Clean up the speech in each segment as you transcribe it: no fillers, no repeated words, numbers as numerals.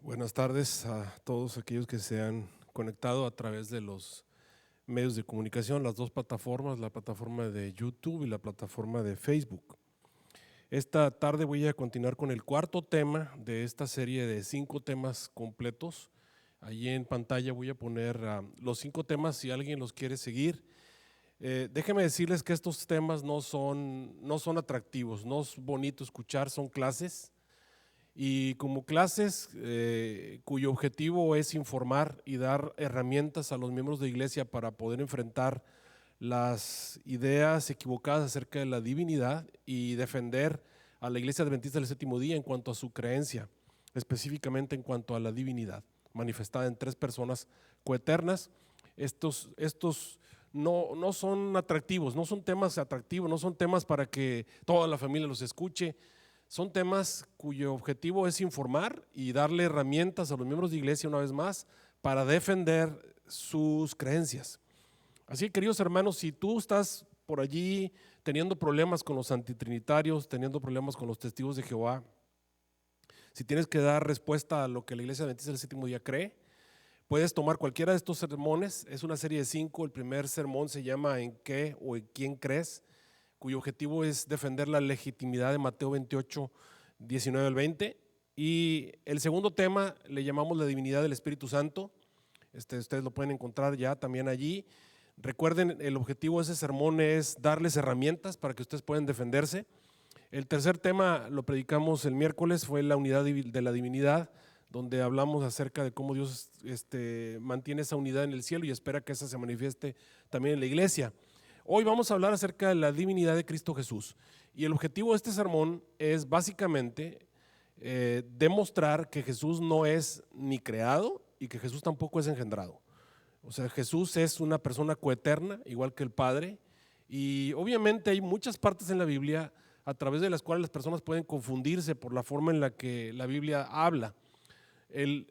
Buenas tardes a todos aquellos que se han conectado a través de los medios de comunicación, las dos plataformas, la plataforma de YouTube y la plataforma de Facebook. Esta tarde voy a continuar con el cuarto tema de esta serie de 5 temas completos. Allí en pantalla voy a poner los 5 temas si alguien los quiere seguir. Déjenme decirles que estos temas no son atractivos, no es bonito escuchar, son clases. Y como clases cuyo objetivo es informar y dar herramientas a los miembros de iglesia para poder enfrentar las ideas equivocadas acerca de la divinidad y defender a la iglesia adventista del séptimo día en cuanto a su creencia, específicamente en cuanto a la divinidad, manifestada en 3 personas coeternas. Estos no son atractivos, no son temas atractivos, no son temas para que toda la familia los escuche. Son temas cuyo objetivo es informar y darle herramientas a los miembros de iglesia una vez más para defender sus creencias. Así que, queridos hermanos, si tú estás por allí teniendo problemas con los antitrinitarios, teniendo problemas con los testigos de Jehová, si tienes que dar respuesta a lo que la iglesia adventista del séptimo día cree, puedes tomar cualquiera de estos sermones. Es una serie de 5. El primer sermón se llama ¿En qué o en quién crees?, cuyo objetivo es defender la legitimidad de Mateo 28, 19 al 20. Y el segundo tema le llamamos la divinidad del Espíritu Santo. Ustedes lo pueden encontrar ya también allí. Recuerden, el objetivo de ese sermón es darles herramientas para que ustedes puedan defenderse. El tercer tema lo predicamos el miércoles, fue la unidad de la divinidad, donde hablamos acerca de cómo Dios mantiene esa unidad en el cielo y espera que esa se manifieste también en la iglesia. Hoy vamos a hablar acerca de la divinidad de Cristo Jesús, y el objetivo de este sermón es básicamente demostrar que Jesús no es ni creado y que Jesús tampoco es engendrado. O sea, Jesús es una persona coeterna, igual que el Padre, y obviamente hay muchas partes en la Biblia a través de las cuales las personas pueden confundirse por la forma en la que la Biblia habla. El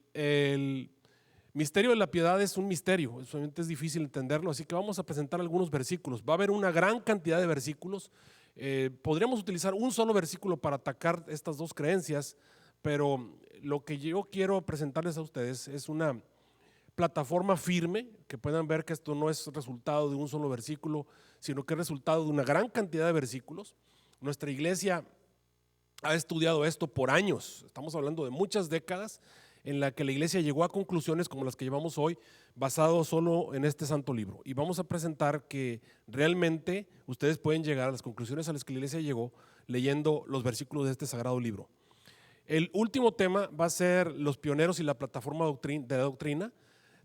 misterio de la piedad es un misterio, solamente es difícil entenderlo, así que vamos a presentar algunos versículos. Va a haber una gran cantidad de versículos. Podríamos utilizar un solo versículo para atacar estas dos creencias, pero lo que yo quiero presentarles a ustedes es una plataforma firme, que puedan ver que esto no es resultado de un solo versículo, sino que es resultado de una gran cantidad de versículos. Nuestra iglesia ha estudiado esto por años, estamos hablando de muchas décadas, en la que la iglesia llegó a conclusiones como las que llevamos hoy, basado solo en este santo libro. Y vamos a presentar que realmente ustedes pueden llegar a las conclusiones a las que la iglesia llegó leyendo los versículos de este sagrado libro. El último tema va a ser los pioneros y la plataforma de la doctrina.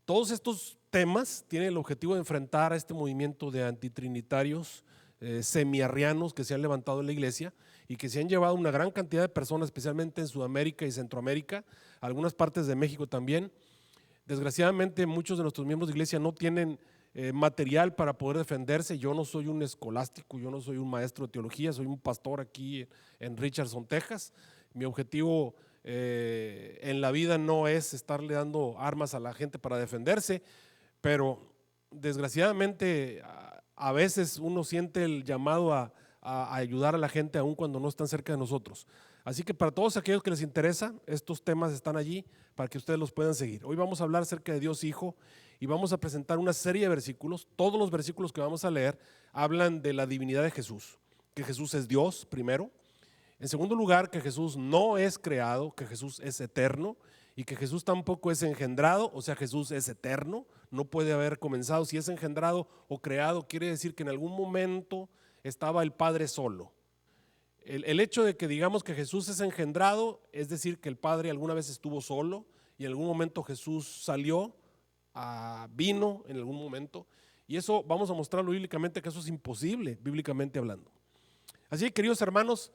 Todos estos temas tienen el objetivo de enfrentar a este movimiento de antitrinitarios, semiarrianos que se han levantado en la iglesia y que se han llevado una gran cantidad de personas, especialmente en Sudamérica y Centroamérica, algunas partes de México también. Desgraciadamente muchos de nuestros miembros de iglesia no tienen material para poder defenderse. Yo no soy un escolástico, yo no soy un maestro de teología, soy un pastor aquí en Richardson, Texas. Mi objetivo en la vida no es estarle dando armas a la gente para defenderse, pero desgraciadamente a veces uno siente el llamado a ayudar a la gente aun cuando no están cerca de nosotros. Así que para todos aquellos que les interesa, estos temas están allí para que ustedes los puedan seguir. Hoy vamos a hablar acerca de Dios Hijo y vamos a presentar una serie de versículos. Todos los versículos que vamos a leer hablan de la divinidad de Jesús, que Jesús es Dios primero. En segundo lugar, que Jesús no es creado, que Jesús es eterno y que Jesús tampoco es engendrado, o sea, Jesús es eterno, no puede haber comenzado. Si es engendrado o creado, quiere decir que en algún momento estaba el Padre solo. El hecho de que digamos que Jesús es engendrado, es decir, que el Padre alguna vez estuvo solo y en algún momento Jesús salió, vino en algún momento, y eso vamos a mostrarlo bíblicamente, que eso es imposible, bíblicamente hablando. Así que, queridos hermanos,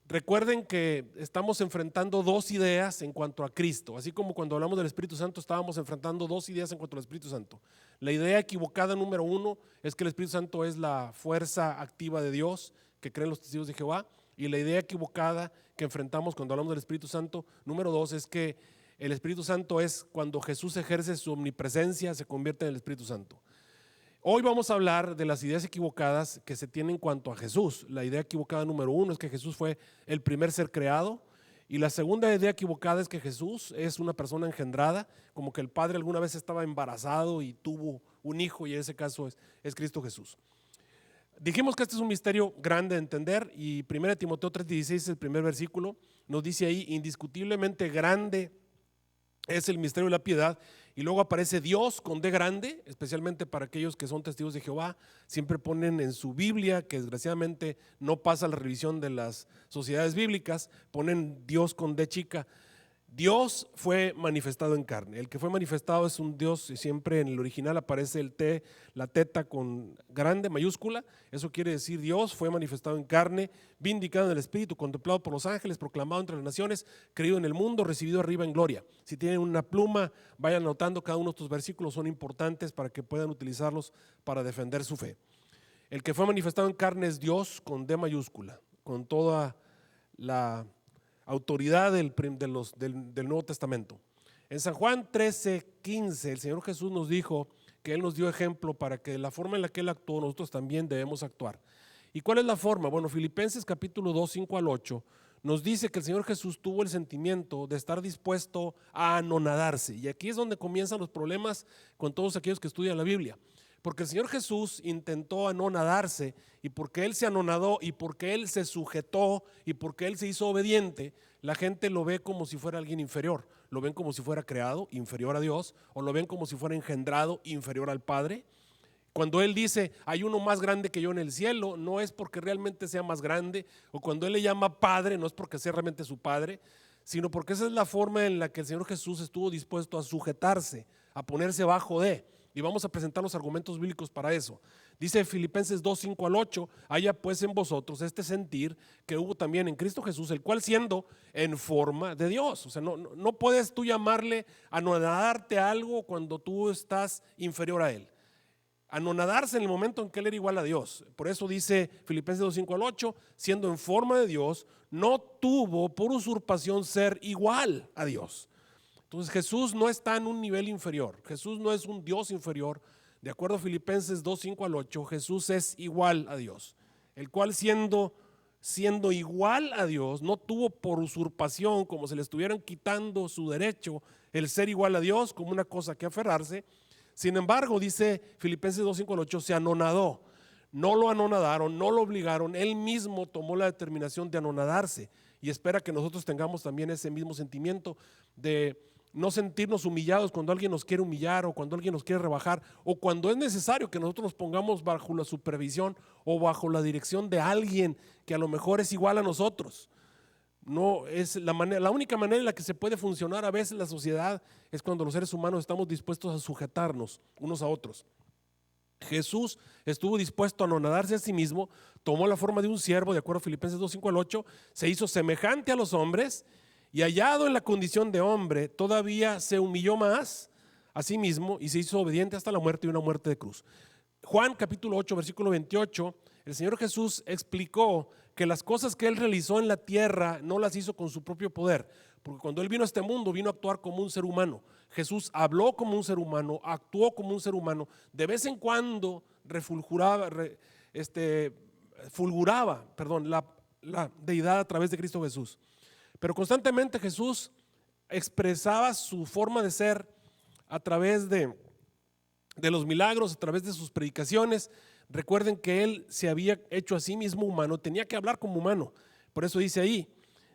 recuerden que estamos enfrentando dos ideas en cuanto a Cristo, así como cuando hablamos del Espíritu Santo estábamos enfrentando dos ideas en cuanto al Espíritu Santo. La idea equivocada número 1 es que el Espíritu Santo es la fuerza activa de Dios que creen los testigos de Jehová, y la idea equivocada que enfrentamos cuando hablamos del Espíritu Santo número 2 es que el Espíritu Santo es cuando Jesús ejerce su omnipresencia, se convierte en el Espíritu Santo. Hoy vamos a hablar de las ideas equivocadas que se tienen en cuanto a Jesús. La idea equivocada número 1 es que Jesús fue el primer ser creado Y la segunda idea equivocada es que Jesús es una persona engendrada, como que el Padre alguna vez estaba embarazado y tuvo un hijo, y en ese caso es Cristo Jesús. Dijimos que este es un misterio grande de entender, y 1 Timoteo 3:16, el primer versículo, nos dice ahí: indiscutiblemente grande es el misterio de la piedad. Y luego aparece Dios con D grande, especialmente para aquellos que son testigos de Jehová. Siempre ponen en su Biblia, que desgraciadamente no pasa la revisión de las sociedades bíblicas, ponen Dios con D chica. Dios fue manifestado en carne. El que fue manifestado es un Dios, y siempre en el original aparece el T, la teta con grande, mayúscula. Eso quiere decir Dios fue manifestado en carne, vindicado en el Espíritu, contemplado por los ángeles, proclamado entre las naciones, creído en el mundo, recibido arriba en gloria. Si tienen una pluma, vayan anotando cada uno de estos versículos, son importantes para que puedan utilizarlos para defender su fe. El que fue manifestado en carne es Dios con D mayúscula, con toda la autoridad del Nuevo Testamento. En San Juan 13:15, el Señor Jesús nos dijo que Él nos dio ejemplo para que de la forma en la que Él actuó, nosotros también debemos actuar. ¿Y cuál es la forma? Bueno, Filipenses capítulo 2, 5 al 8, nos dice que el Señor Jesús tuvo el sentimiento de estar dispuesto a anonadarse. Y aquí es donde comienzan los problemas con todos aquellos que estudian la Biblia. Porque el Señor Jesús intentó anonadarse, y porque Él se anonadó, y porque Él se sujetó, y porque Él se hizo obediente, la gente lo ve como si fuera alguien inferior. Lo ven como si fuera creado, inferior a Dios, o lo ven como si fuera engendrado, inferior al Padre. Cuando Él dice, hay uno más grande que yo en el cielo, no es porque realmente sea más grande, o cuando Él le llama Padre, no es porque sea realmente su Padre, sino porque esa es la forma en la que el Señor Jesús estuvo dispuesto a sujetarse, a ponerse bajo de. Y vamos a presentar los argumentos bíblicos para eso. Dice Filipenses 2, 5 al 8, haya pues en vosotros este sentir que hubo también en Cristo Jesús, el cual siendo en forma de Dios. O sea, no puedes tú llamarle anonadarte a algo cuando tú estás inferior a Él. Anonadarse en el momento en que Él era igual a Dios. Por eso dice Filipenses 2, 5 al 8, siendo en forma de Dios, no tuvo por usurpación ser igual a Dios. Entonces Jesús no está en un nivel inferior, Jesús no es un Dios inferior. De acuerdo a Filipenses 2, 5 al 8, Jesús es igual a Dios, el cual siendo igual a Dios, no tuvo por usurpación, como si le estuvieran quitando su derecho, el ser igual a Dios como una cosa que aferrarse. Sin embargo, dice Filipenses 2, 5 al 8, se anonadó. No lo anonadaron, no lo obligaron, Él mismo tomó la determinación de anonadarse, y espera que nosotros tengamos también ese mismo sentimiento de no sentirnos humillados cuando alguien nos quiere humillar, o cuando alguien nos quiere rebajar, o cuando es necesario que nosotros nos pongamos bajo la supervisión o bajo la dirección de alguien que a lo mejor es igual a nosotros. No es la única manera en la que se puede funcionar a veces la sociedad es cuando los seres humanos estamos dispuestos a sujetarnos unos a otros. Jesús estuvo dispuesto a anonadarse a sí mismo, tomó la forma de un siervo, de acuerdo a Filipenses 2, 5 al 8, se hizo semejante a los hombres, y hallado en la condición de hombre, todavía se humilló más a sí mismo y se hizo obediente hasta la muerte, y una muerte de cruz. Juan capítulo 8, versículo 28, el Señor Jesús explicó que las cosas que Él realizó en la tierra no las hizo con su propio poder, porque cuando Él vino a este mundo, vino a actuar como un ser humano. Jesús habló como un ser humano, actuó como un ser humano, de vez en cuando fulguraba la deidad a través de Cristo Jesús. Pero constantemente Jesús expresaba su forma de ser a través de los milagros, a través de sus predicaciones. Recuerden que Él se había hecho a sí mismo humano, tenía que hablar como humano. Por eso dice ahí,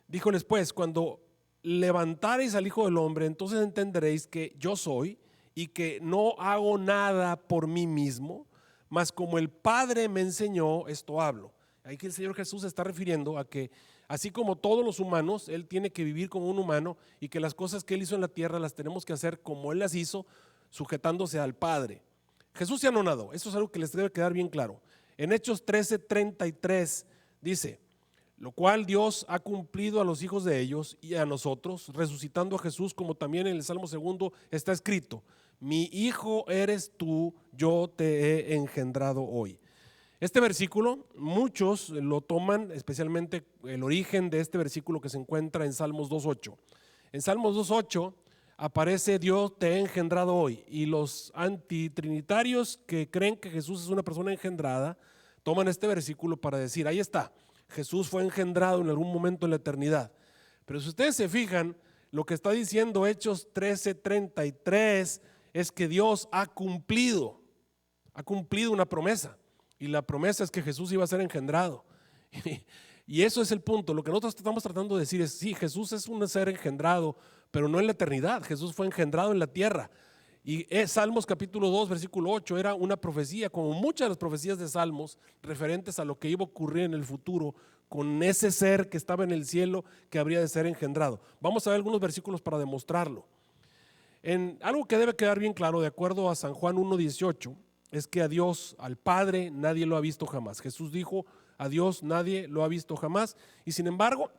díjoles pues, cuando levantareis al Hijo del Hombre, entonces entenderéis que yo soy, y que no hago nada por mí mismo, mas como el Padre me enseñó, esto hablo. Ahí que el Señor Jesús se está refiriendo a que así como todos los humanos, Él tiene que vivir como un humano, y que las cosas que Él hizo en la tierra las tenemos que hacer como Él las hizo, sujetándose al Padre. Jesús se anonadó, eso es algo que les debe quedar bien claro. En Hechos 13:33 dice, lo cual Dios ha cumplido a los hijos de ellos y a nosotros, resucitando a Jesús, como también en el Salmo 2 está escrito, mi hijo eres tú, yo te he engendrado hoy. Este versículo, muchos lo toman, especialmente el origen de este versículo que se encuentra en Salmos 2:8. En Salmos 2:8 aparece Dios te he engendrado hoy, y los antitrinitarios que creen que Jesús es una persona engendrada, toman este versículo para decir, ahí está, Jesús fue engendrado en algún momento en la eternidad. Pero si ustedes se fijan, lo que está diciendo Hechos 13:33 es que Dios ha cumplido una promesa. Y la promesa es que Jesús iba a ser engendrado. Y eso es el punto. Lo que nosotros estamos tratando de decir es, sí, Jesús es un ser engendrado, pero no en la eternidad. Jesús fue engendrado en la tierra. Y Salmos capítulo 2, versículo 8 era una profecía, como muchas de las profecías de Salmos, referentes a lo que iba a ocurrir en el futuro con ese ser que estaba en el cielo que habría de ser engendrado. Vamos a ver algunos versículos para demostrarlo. Algo que debe quedar bien claro, de acuerdo a San Juan 1:18, es que a Dios, al Padre, nadie lo ha visto jamás. Jesús dijo, a Dios nadie lo ha visto jamás. Y sin embargo,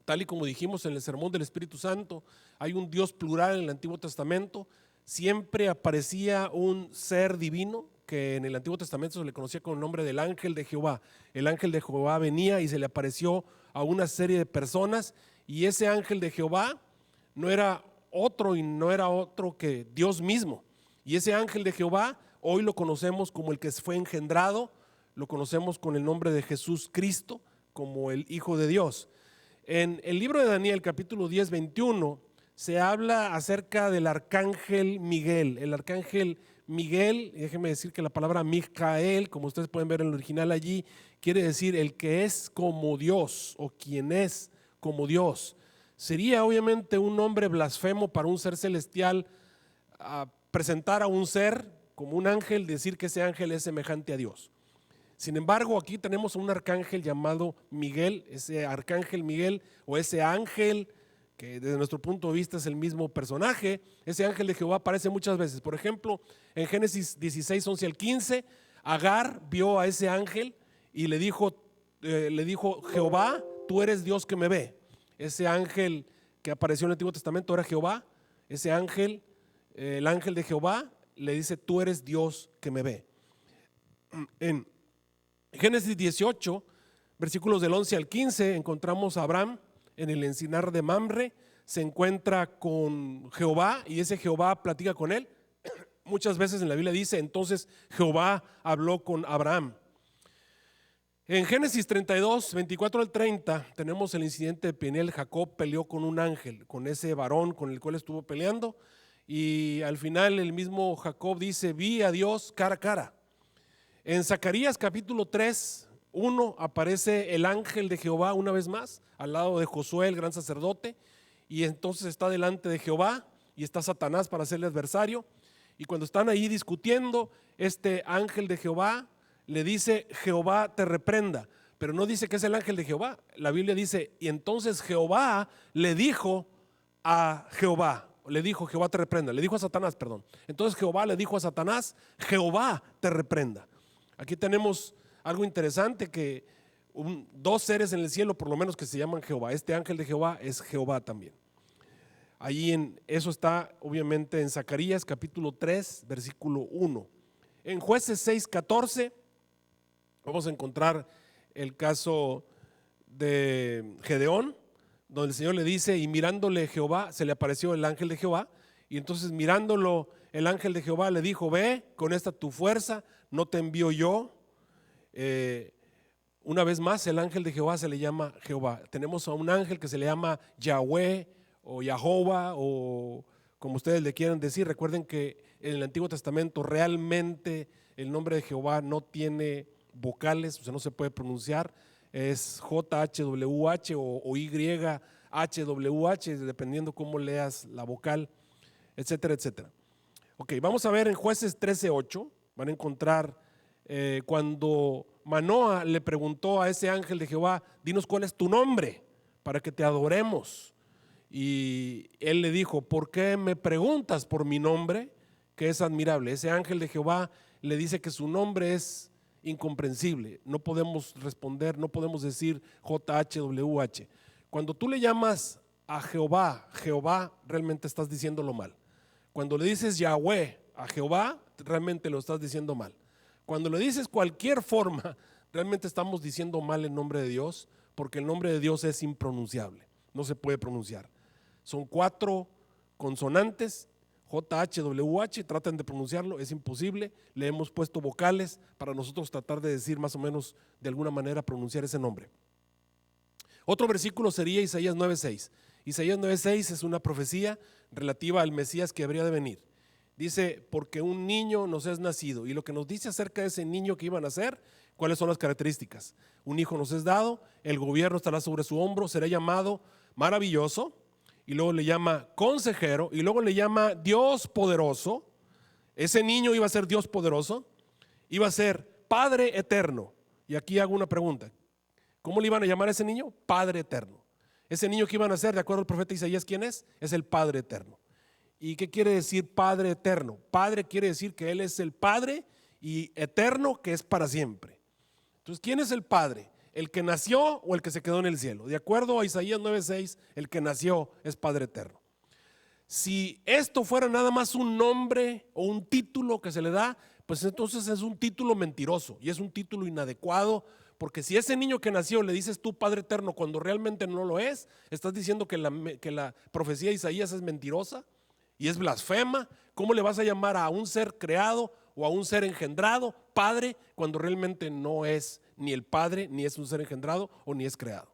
tal y como dijimos en el sermón del Espíritu Santo, hay un Dios plural en el Antiguo Testamento. Siempre aparecía un ser divino que en el Antiguo Testamento se le conocía con el nombre del ángel de Jehová. El ángel de Jehová venía y se le apareció a una serie de personas, y ese ángel de Jehová no era otro que Dios mismo. Y ese ángel de Jehová hoy lo conocemos como el que fue engendrado, lo conocemos con el nombre de Jesús Cristo, como el Hijo de Dios. En el libro de Daniel, capítulo 10, 21, se habla acerca del arcángel Miguel. El arcángel Miguel, déjenme decir que la palabra Micael, como ustedes pueden ver en el original allí, quiere decir el que es como Dios o quien es como Dios. Sería obviamente un nombre blasfemo para un ser celestial presentar a un ser como un ángel, decir que ese ángel es semejante a Dios. Sin embargo, aquí tenemos a un arcángel llamado Miguel, ese arcángel Miguel o ese ángel que desde nuestro punto de vista es el mismo personaje. Ese ángel de Jehová aparece muchas veces. Por ejemplo, en Génesis 16, 11 al 15, Agar vio a ese ángel y le dijo Jehová, tú eres Dios que me ve. Ese ángel que apareció en el Antiguo Testamento era Jehová. Ese ángel, el ángel de Jehová, le dice, tú eres Dios que me ve. En Génesis 18, versículos del 11 al 15, encontramos a Abraham en el encinar de Mamre. Se encuentra con Jehová y ese Jehová platica con él. Muchas veces en la Biblia dice, entonces Jehová habló con Abraham. En Génesis 32, 24 al 30, tenemos el incidente de Peniel. Jacob peleó con un ángel, con ese varón con el cual estuvo peleando, y al final el mismo Jacob dice, vi a Dios cara a cara. En Zacarías capítulo 3, 1 aparece el ángel de Jehová una vez más, al lado de Josué, el gran sacerdote, y entonces está delante de Jehová y está Satanás para serle adversario. Y cuando están ahí discutiendo, este ángel de Jehová le dice, Jehová te reprenda, pero no dice que es el ángel de Jehová. La Biblia dice, y entonces Jehová le dijo a Jehová, Jehová te reprenda, le dijo a Satanás, perdón. Entonces Jehová le dijo a Satanás, Jehová te reprenda. Aquí tenemos algo interesante, que dos seres en el cielo por lo menos que se llaman Jehová. Este ángel de Jehová es Jehová también. Allí eso está obviamente en Zacarías capítulo 3 versículo 1. En Jueces 6, 14 vamos a encontrar el caso de Gedeón, donde el Señor le dice, y mirándole Jehová, se le apareció el ángel de Jehová, y entonces mirándolo el ángel de Jehová le dijo, ve con esta tu fuerza, no te envío yo. Una vez más el ángel de Jehová se le llama Jehová. Tenemos a un ángel que se le llama Yahweh o Jehová, o como ustedes le quieran decir. Recuerden que en el Antiguo Testamento realmente el nombre de Jehová no tiene vocales, o sea, no se puede pronunciar. Es JHWH o YHWH, dependiendo cómo leas la vocal, etcétera, etcétera. Ok, vamos a ver en Jueces 13:8, van a encontrar cuando Manoa le preguntó a ese ángel de Jehová, dinos cuál es tu nombre para que te adoremos. Y él le dijo, ¿por qué me preguntas por mi nombre, que es admirable? Ese ángel de Jehová le dice que su nombre es incomprensible, no podemos responder, no podemos decir JHWH. Cuando tú le llamas a Jehová, Jehová, realmente estás diciéndolo mal. Cuando le dices Yahweh a Jehová, realmente lo estás diciendo mal. Cuando le dices cualquier forma, realmente estamos diciendo mal el nombre de Dios, porque el nombre de Dios es impronunciable, no se puede pronunciar. Son 4 consonantes, JHWH, traten de pronunciarlo, es imposible. Le hemos puesto vocales para nosotros tratar de decir más o menos de alguna manera pronunciar ese nombre. Otro versículo sería Isaías 9:6. Isaías 9:6 es una profecía relativa al Mesías que habría de venir. Dice, porque un niño nos es nacido. Y lo que nos dice acerca de ese niño que iba a nacer, ¿cuáles son las características? Un hijo nos es dado, el gobierno estará sobre su hombro, será llamado maravilloso, y luego le llama consejero, y luego le llama Dios poderoso. Ese niño iba a ser Dios poderoso, iba a ser Padre eterno. Y aquí hago una pregunta. ¿Cómo le iban a llamar a ese niño? Padre eterno. Ese niño que iban a ser, de acuerdo al profeta Isaías, ¿quién es? Es el Padre eterno. ¿Y qué quiere decir Padre eterno? Padre quiere decir que Él es el Padre, y eterno, que es para siempre. Entonces, ¿quién es el Padre? ¿El que nació o el que se quedó en el cielo? De acuerdo a Isaías 9:6, el que nació es Padre eterno. Si esto fuera nada más un nombre o un título que se le da, pues entonces es un título mentiroso y es un título inadecuado, porque si ese niño que nació le dices tú Padre eterno cuando realmente no lo es, estás diciendo que la profecía de Isaías es mentirosa y es blasfema. ¿Cómo le vas a llamar a un ser creado o a un ser engendrado Padre cuando realmente no es ni el Padre, ni es un ser engendrado o ni es creado?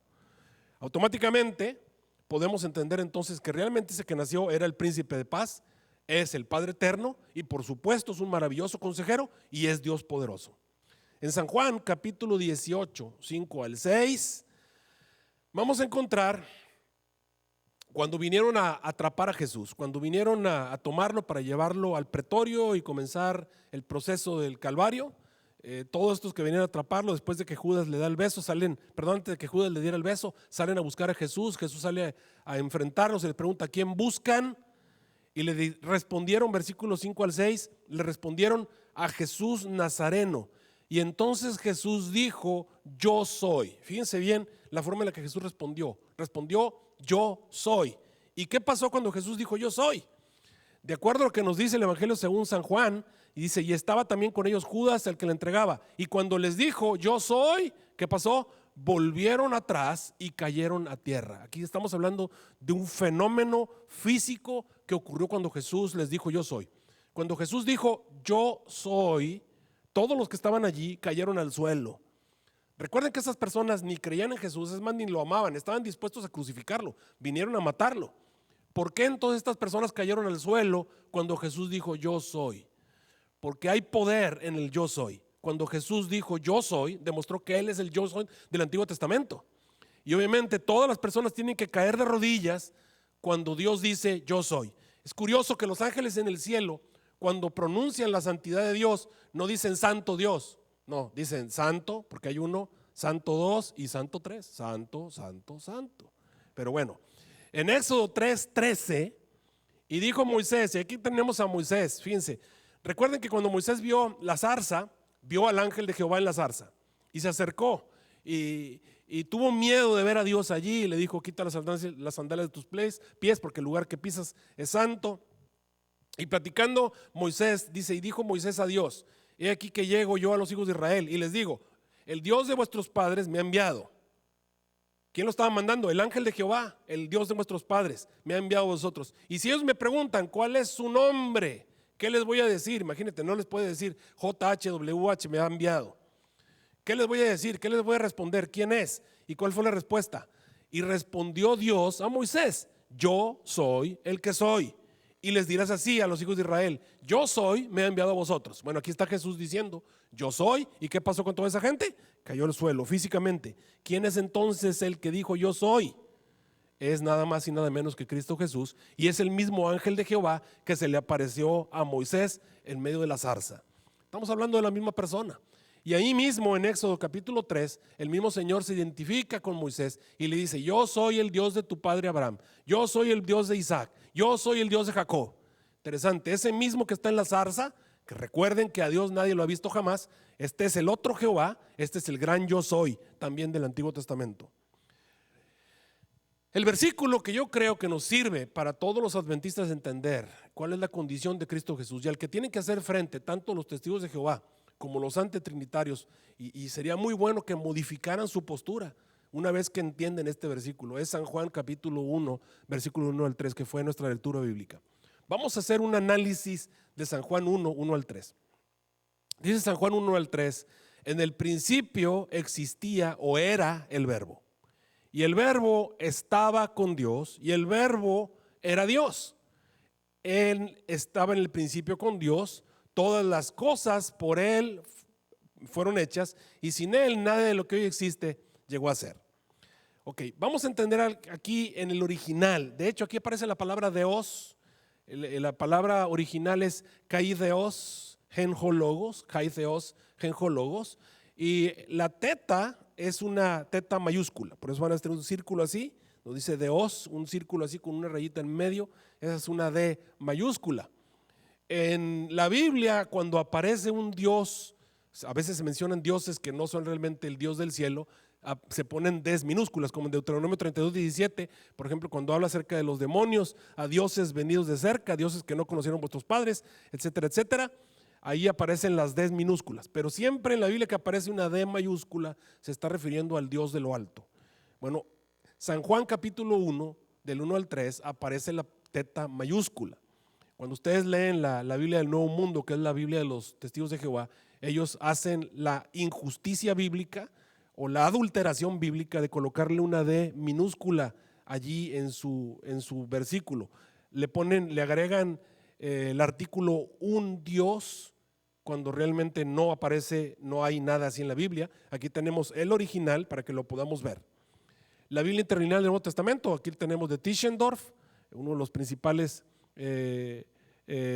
Automáticamente podemos entender entonces que realmente ese que nació era el príncipe de paz, es el Padre eterno y por supuesto es un maravilloso consejero y es Dios poderoso. En San Juan capítulo 18, 5 al 6, vamos a encontrar cuando vinieron a atrapar a Jesús, cuando vinieron a tomarlo para llevarlo al pretorio y comenzar el proceso del Calvario. Todos estos que venían a atraparlo después de que Judas le da el beso, antes de que Judas le diera el beso, salen a buscar a Jesús. Jesús sale a enfrentarlos y les pregunta: ¿a quién buscan? Y le respondieron, versículos 5 al 6, le respondieron: a Jesús Nazareno. Y entonces Jesús dijo: yo soy. Fíjense bien la forma en la que Jesús respondió: yo soy. ¿Y qué pasó cuando Jesús dijo yo soy? De acuerdo a lo que nos dice el Evangelio según San Juan, y dice, y estaba también con ellos Judas, el que le entregaba. Y cuando les dijo yo soy, ¿qué pasó? Volvieron atrás y cayeron a tierra. Aquí estamos hablando de un fenómeno físico que ocurrió cuando Jesús les dijo yo soy. Cuando Jesús dijo yo soy, todos los que estaban allí cayeron al suelo. Recuerden que esas personas ni creían en Jesús, es más, ni lo amaban, estaban dispuestos a crucificarlo, vinieron a matarlo. ¿Por qué entonces estas personas cayeron al suelo cuando Jesús dijo yo soy? Porque hay poder en el yo soy. Cuando Jesús dijo yo soy, demostró que Él es el yo soy del Antiguo Testamento. Y obviamente todas las personas tienen que caer de rodillas cuando Dios dice yo soy. Es curioso que los ángeles en el cielo, cuando pronuncian la santidad de Dios, no dicen santo Dios, no, dicen santo, porque hay uno, santo 2 y santo 3, santo, santo, santo. Pero bueno, en Éxodo 3:13, y dijo Moisés, y aquí tenemos a Moisés, fíjense, recuerden que cuando Moisés vio la zarza, vio al ángel de Jehová en la zarza y se acercó y tuvo miedo de ver a Dios allí y le dijo: quita las sandalias de tus pies porque el lugar que pisas es santo. Y platicando Moisés, dice, y dijo Moisés a Dios: he aquí que llego yo a los hijos de Israel y les digo, el Dios de vuestros padres me ha enviado. ¿Quién lo estaba mandando? El ángel de Jehová, el Dios de vuestros padres, me ha enviado a vosotros. Y si ellos me preguntan cuál es su nombre, ¿qué les voy a decir? Imagínate, no les puede decir JHWH me ha enviado. ¿Qué les voy a decir? ¿Qué les voy a responder? ¿Quién es? ¿Y cuál fue la respuesta? Y respondió Dios a Moisés: yo soy el que soy. Y les dirás así a los hijos de Israel: yo soy, me ha enviado a vosotros. Bueno, aquí está Jesús diciendo yo soy. ¿Y qué pasó con toda esa gente? Cayó al suelo físicamente. ¿Quién es entonces el que dijo yo soy? Es nada más y nada menos que Cristo Jesús, y es el mismo ángel de Jehová que se le apareció a Moisés en medio de la zarza. Estamos hablando de la misma persona. Y ahí mismo en Éxodo capítulo 3, el mismo Señor se identifica con Moisés y le dice: yo soy el Dios de tu padre Abraham, yo soy el Dios de Isaac, yo soy el Dios de Jacob. Interesante, ese mismo que está en la zarza, que recuerden que a Dios nadie lo ha visto jamás, este es el otro Jehová, este es el gran yo soy, también del Antiguo Testamento. El versículo que yo creo que nos sirve para todos los adventistas entender cuál es la condición de Cristo Jesús y al que tienen que hacer frente tanto los testigos de Jehová como los antitrinitarios, y sería muy bueno que modificaran su postura una vez que entienden este versículo, es San Juan capítulo 1, versículo 1 al 3, que fue nuestra lectura bíblica. Vamos a hacer un análisis de San Juan 1, 1 al 3. Dice San Juan 1 al 3: en el principio existía o era el verbo, y el verbo estaba con Dios y el verbo era Dios. Él estaba en el principio con Dios, todas las cosas por Él fueron hechas y sin Él nada de lo que hoy existe llegó a ser. Ok, vamos a entender aquí en el original. De hecho, aquí aparece la palabra Deos. La palabra original es kaideos genjologos, kaideos genjologos. Y la teta es una teta mayúscula, por eso van a tener un círculo así, nos dice Deos, un círculo así con una rayita en medio, esa es una D mayúscula. En la Biblia, cuando aparece un Dios, a veces se mencionan dioses que no son realmente el Dios del cielo, se ponen Ds minúsculas, como en Deuteronomio 32:17, por ejemplo, cuando habla acerca de los demonios, a dioses venidos de cerca, dioses que no conocieron vuestros padres, etcétera, etcétera. Ahí aparecen las Ds minúsculas, pero siempre en la Biblia que aparece una D mayúscula se está refiriendo al Dios de lo alto. Bueno, San Juan capítulo 1, del 1 al 3, aparece la teta mayúscula. Cuando ustedes leen la Biblia del Nuevo Mundo, que es la Biblia de los Testigos de Jehová, ellos hacen la injusticia bíblica o la adulteración bíblica de colocarle una D minúscula allí en su versículo. Le agregan el artículo un Dios, cuando realmente no aparece, no hay nada así en la Biblia. Aquí tenemos el original para que lo podamos ver. La Biblia Interlineal del Nuevo Testamento, aquí tenemos de Tischendorf, uno de los principales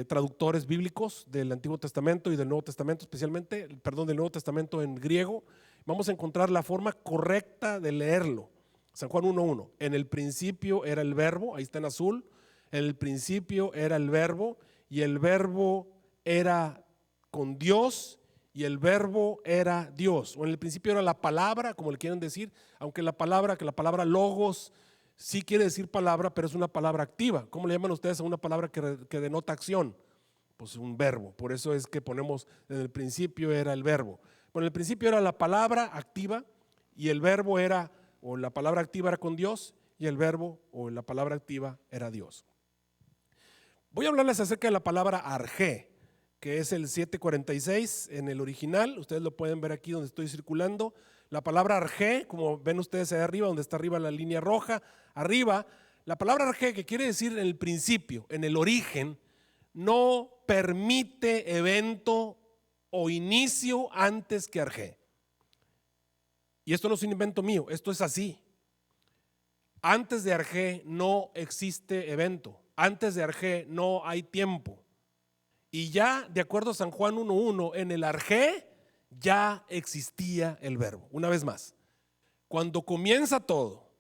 traductores bíblicos del Antiguo Testamento y del Nuevo Testamento, especialmente, del Nuevo Testamento en griego. Vamos a encontrar la forma correcta de leerlo. San Juan 1:1, en el principio era el verbo, ahí está en azul, en el principio era el verbo y el verbo era con Dios y el verbo era Dios, o en el principio era la palabra, como le quieren decir, aunque la palabra logos sí quiere decir palabra, pero es una palabra activa. ¿Cómo le llaman ustedes a una palabra que denota acción? Pues un verbo, por eso es que ponemos en el principio era el verbo. Bueno, en el principio era la palabra activa y el verbo era, o la palabra activa era con Dios y el verbo o la palabra activa era Dios. Voy a hablarles acerca de la palabra arjé, que es el 746 en el original, ustedes lo pueden ver aquí donde estoy circulando. La palabra arjé, como ven ustedes ahí arriba, donde está arriba la línea roja, arriba, la palabra arjé, que quiere decir en el principio, en el origen, no permite evento o inicio antes que arjé. Y esto no es un invento mío, esto es así. Antes de arjé no existe evento, antes de arjé no hay tiempo. Y ya, de acuerdo a San Juan 1:1, en el arjé ya existía el verbo. Una vez más, cuando comienza todo,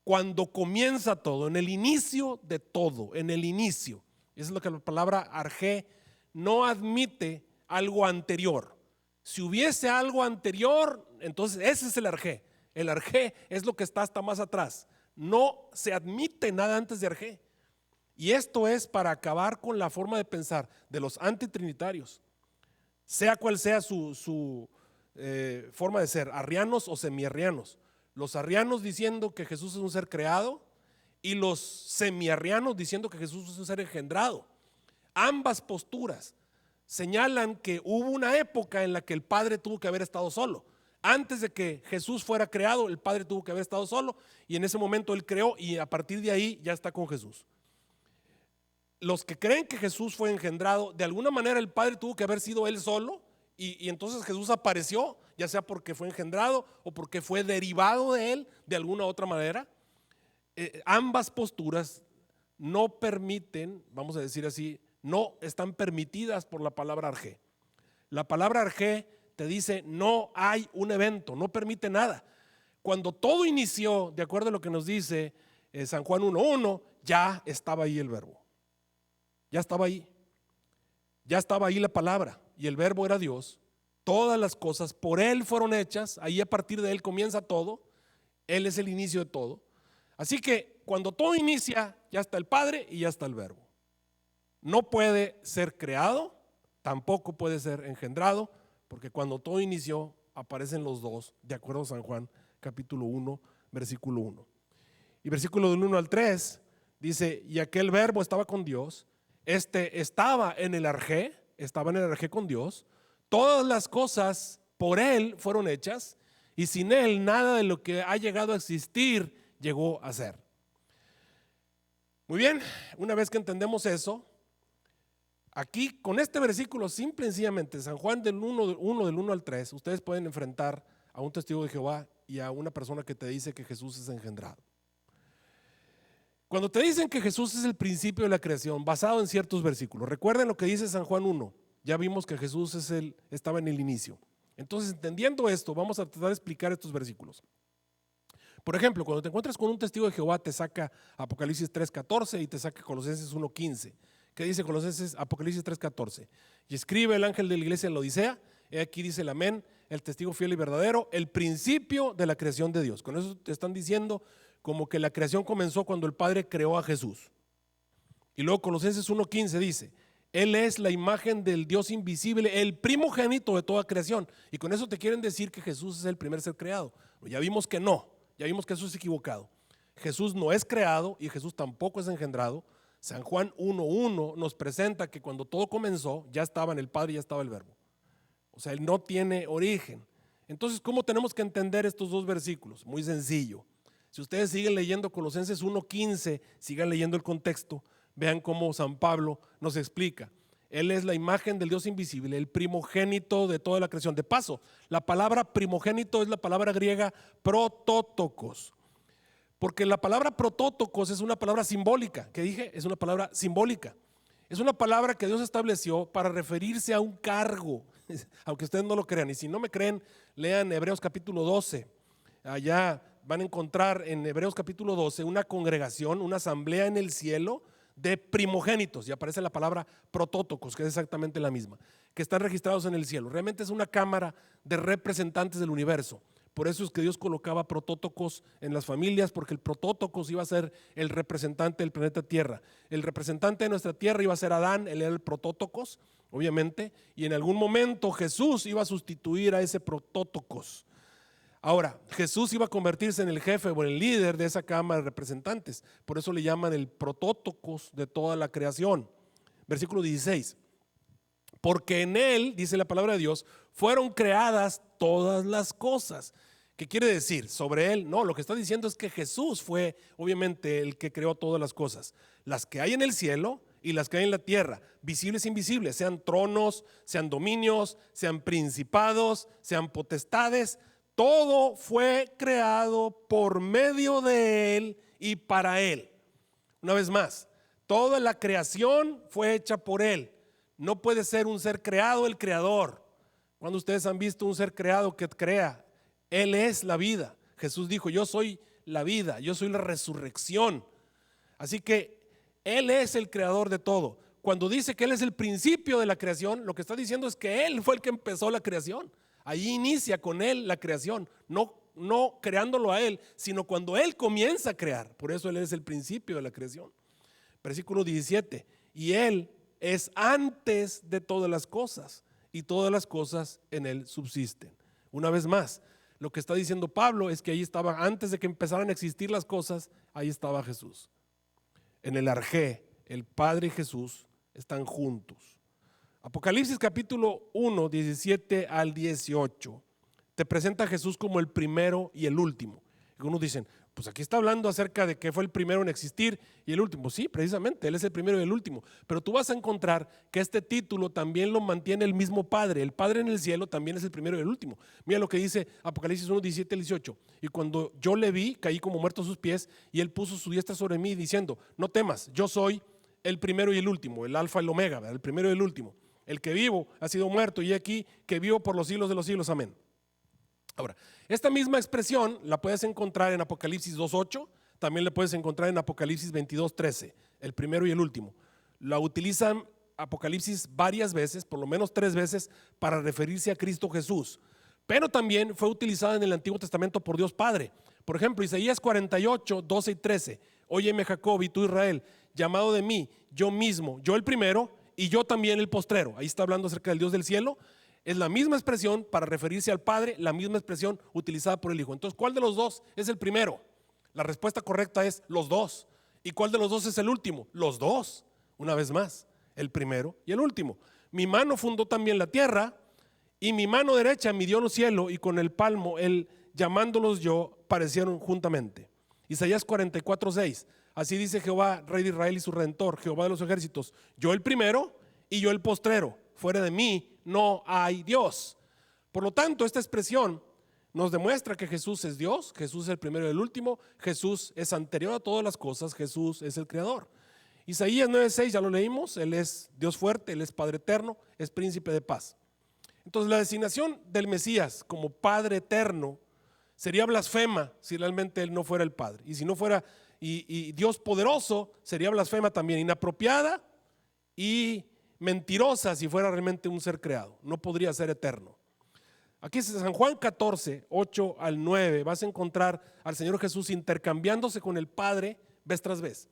en el inicio de todo, en el inicio, eso es lo que la palabra arjé no admite algo anterior. Si hubiese algo anterior, entonces ese es el arjé. El arjé es lo que está hasta más atrás. No se admite nada antes de arjé. Y esto es para acabar con la forma de pensar de los antitrinitarios, sea cual sea su forma de ser, arrianos o semiarrianos. Los arrianos diciendo que Jesús es un ser creado y los semiarrianos diciendo que Jesús es un ser engendrado. Ambas posturas señalan que hubo una época en la que el Padre tuvo que haber estado solo. Antes de que Jesús fuera creado, el Padre tuvo que haber estado solo y en ese momento Él creó y a partir de ahí ya está con Jesús. Los que creen que Jesús fue engendrado, de alguna manera el Padre tuvo que haber sido Él solo y entonces Jesús apareció, ya sea porque fue engendrado o porque fue derivado de Él de alguna otra manera. Ambas posturas no permiten, vamos a decir así, no están permitidas por la palabra arjé. La palabra arjé te dice no hay un evento, no permite nada. Cuando todo inició, de acuerdo a lo que nos dice San Juan 1:1, ya estaba ahí el verbo. Ya estaba ahí la palabra y el verbo era Dios. Todas las cosas por Él fueron hechas, ahí a partir de Él comienza todo, Él es el inicio de todo. Así que cuando todo inicia, ya está el Padre y ya está el verbo. No puede ser creado, tampoco puede ser engendrado, porque cuando todo inició aparecen los dos, de acuerdo a San Juan capítulo 1, versículo 1. Y versículo del 1 al 3 dice, y aquel verbo estaba con Dios, estaba en el arjé con Dios, todas las cosas por Él fueron hechas, y sin Él nada de lo que ha llegado a existir llegó a ser. Muy bien, una vez que entendemos eso, aquí con este versículo simple y sencillamente, San Juan del 1 al 3, ustedes pueden enfrentar a un testigo de Jehová y a una persona que te dice que Jesús es engendrado. Cuando te dicen que Jesús es el principio de la creación, basado en ciertos versículos, recuerden lo que dice San Juan 1, ya vimos que Jesús estaba en el inicio. Entonces, entendiendo esto, vamos a tratar de explicar estos versículos. Por ejemplo, cuando te encuentras con un testigo de Jehová, te saca Apocalipsis 3:14 y te saca Colosenses 1:15. ¿Qué dice Apocalipsis 3:14? Y escribe el ángel de la iglesia en la Odisea, he aquí dice el amén, el testigo fiel y verdadero, el principio de la creación de Dios. Con eso te están diciendo como que la creación comenzó cuando el Padre creó a Jesús. Y luego Colosenses 1:15 dice, Él es la imagen del Dios invisible, el primogénito de toda creación. Y con eso te quieren decir que Jesús es el primer ser creado. Ya vimos que no, ya vimos que eso es equivocado. Jesús no es creado y Jesús tampoco es engendrado. San Juan 1:1 nos presenta que cuando todo comenzó, ya estaba en el Padre y ya estaba el Verbo. O sea, Él no tiene origen. Entonces, ¿cómo tenemos que entender estos dos versículos? Muy sencillo. Si ustedes siguen leyendo Colosenses 1:15, sigan leyendo el contexto, vean cómo San Pablo nos explica. Él es la imagen del Dios invisible, el primogénito de toda la creación. De paso, la palabra primogénito es la palabra griega protótokos. Porque la palabra protótokos es una palabra simbólica. ¿Qué dije? Es una palabra simbólica. Es una palabra que Dios estableció para referirse a un cargo, aunque ustedes no lo crean. Y si no me creen, lean Hebreos capítulo 12. Allá van a encontrar en Hebreos capítulo 12 una congregación, una asamblea en el cielo de primogénitos, y aparece la palabra protótokos, que es exactamente la misma, que están registrados en el cielo. Realmente es una cámara de representantes del universo. Por eso es que Dios colocaba protótokos en las familias, porque el protótokos iba a ser el representante del planeta Tierra. El representante de nuestra Tierra iba a ser Adán, él era el protótokos, obviamente, y en algún momento Jesús iba a sustituir a ese protótokos. Ahora, Jesús iba a convertirse en el jefe o en el líder de esa cámara de representantes. Por eso le llaman el protótokos de toda la creación. Versículo 16. Porque en Él, dice la palabra de Dios, fueron creadas todas las cosas. ¿Qué quiere decir? Sobre Él, no, lo que está diciendo es que Jesús fue obviamente el que creó todas las cosas. Las que hay en el cielo y las que hay en la tierra, visibles e invisibles, sean tronos, sean dominios, sean principados, sean potestades. Todo fue creado por medio de Él y para Él. Una vez más, toda la creación fue hecha por Él. No puede ser un ser creado el creador. Cuando ustedes han visto un ser creado que crea, Él es la vida. Jesús dijo, yo soy la vida, yo soy la resurrección. Así que Él es el creador de todo. Cuando dice que Él es el principio de la creación, lo que está diciendo es que Él fue el que empezó la creación. Allí inicia con Él la creación, no creándolo a Él, sino cuando Él comienza a crear. Por eso Él es el principio de la creación. Versículo 17, y Él es antes de todas las cosas, y todas las cosas en Él subsisten. Una vez más, lo que está diciendo Pablo es que ahí estaba, antes de que empezaran a existir las cosas, ahí estaba Jesús. En el arjé, el Padre y Jesús están juntos. Apocalipsis capítulo 1, 17 al 18, te presenta a Jesús como el primero y el último. Y algunos dicen, pues aquí está hablando acerca de que fue el primero en existir y el último. Sí, precisamente, Él es el primero y el último. Pero tú vas a encontrar que este título también lo mantiene el mismo Padre. El Padre en el cielo también es el primero y el último. Mira lo que dice Apocalipsis 1, 17 al 18. Y cuando yo le vi, caí como muerto a sus pies, y Él puso su diestra sobre mí diciendo, no temas, yo soy el primero y el último, el alfa y el omega, ¿verdad? El primero y el último. El que vivo ha sido muerto y aquí que vivo por los siglos de los siglos. Amén. Ahora, esta misma expresión la puedes encontrar en Apocalipsis 2:8, también la puedes encontrar en Apocalipsis 22:13, el primero y el último. La utilizan Apocalipsis varias veces, por lo menos 3 veces, para referirse a Cristo Jesús. Pero también fue utilizada en el Antiguo Testamento por Dios Padre. Por ejemplo, Isaías 48, 12 y 13. Óyeme Jacob y tú Israel, llamado de mí, yo mismo, yo el primero y yo también el postrero. Ahí está hablando acerca del Dios del cielo. Es la misma expresión para referirse al Padre, la misma expresión utilizada por el Hijo. Entonces, ¿cuál de los dos es el primero? La respuesta correcta es los dos. ¿Y cuál de los dos es el último? Los dos. Una vez más, el primero y el último. Mi mano fundó también la tierra y mi mano derecha midió el cielo y con el palmo él llamándolos yo, parecieron juntamente. Isaías 44:6. Así dice Jehová, Rey de Israel y su Redentor, Jehová de los ejércitos: yo el primero y yo el postrero, fuera de mí no hay Dios. Por lo tanto, esta expresión nos demuestra que Jesús es Dios, Jesús es el primero y el último, Jesús es anterior a todas las cosas, Jesús es el creador. Isaías 9:6 ya lo leímos, Él es Dios fuerte, Él es Padre eterno, es príncipe de paz. Entonces la designación del Mesías como Padre eterno sería blasfema si realmente Él no fuera el Padre. Y si no fuera y Dios poderoso, sería blasfema también, inapropiada y mentirosa si fuera realmente un ser creado. No podría ser eterno. Aquí en San Juan 14, 8 al 9, vas a encontrar al Señor Jesús intercambiándose con el Padre vez tras vez.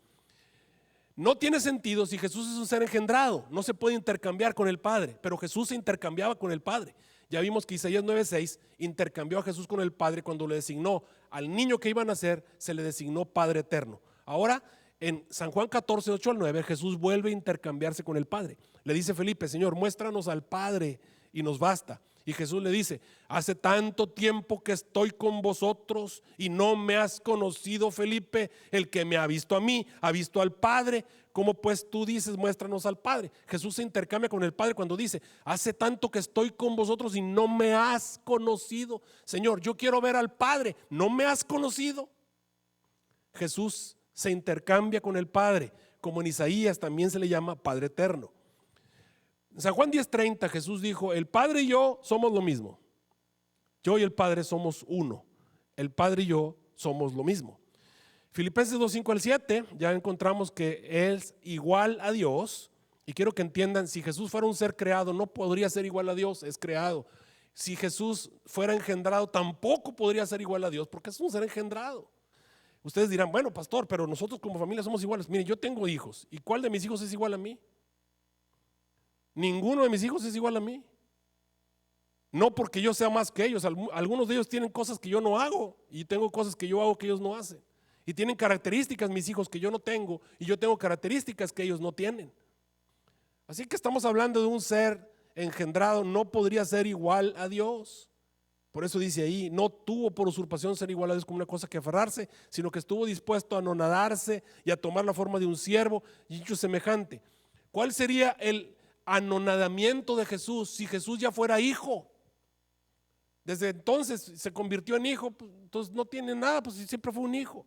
No tiene sentido si Jesús es un ser engendrado, no se puede intercambiar con el Padre, pero Jesús se intercambiaba con el Padre. Ya vimos que Isaías 9:6 intercambió a Jesús con el Padre cuando le designó al niño que iba a nacer, se le designó Padre eterno. Ahora en San Juan 14, 8 al 9, Jesús vuelve a intercambiarse con el Padre. Le dice Felipe: Señor, muéstranos al Padre y nos basta. Y Jesús le dice: hace tanto tiempo que estoy con vosotros y no me has conocido, Felipe. El que me ha visto a mí, ha visto al Padre. ¿Cómo pues tú dices, muéstranos al Padre? Jesús se intercambia con el Padre cuando dice: hace tanto que estoy con vosotros y no me has conocido. Señor, yo quiero ver al Padre, ¿no me has conocido? Jesús se intercambia con el Padre, como en Isaías también se le llama Padre eterno. En San Juan 10:30 Jesús dijo: el Padre y yo somos lo mismo. Yo y el Padre somos uno. El Padre y yo somos lo mismo. Filipenses 2:5 al 7 ya encontramos que es igual a Dios. Y quiero que entiendan, si Jesús fuera un ser creado, no podría ser igual a Dios, es creado. Si Jesús fuera engendrado, tampoco podría ser igual a Dios, porque es un ser engendrado. Ustedes dirán: bueno, pastor, pero nosotros como familia somos iguales. Mire, yo tengo hijos, ¿y cuál de mis hijos es igual a mí? Ninguno de mis hijos es igual a mí. No porque yo sea más que ellos, algunos de ellos tienen cosas que yo no hago y tengo cosas que yo hago que ellos no hacen. Y tienen características mis hijos que yo no tengo y yo tengo características que ellos no tienen. Así que estamos hablando de un ser engendrado, no podría ser igual a Dios. Por eso dice ahí: no tuvo por usurpación ser igual a Dios como una cosa que aferrarse, sino que estuvo dispuesto a anonadarse y a tomar la forma de un siervo y hecho semejante. ¿Cuál sería el anonadamiento de Jesús si Jesús ya fuera hijo? Desde entonces se convirtió en hijo, pues, entonces no tiene nada, pues siempre fue un hijo.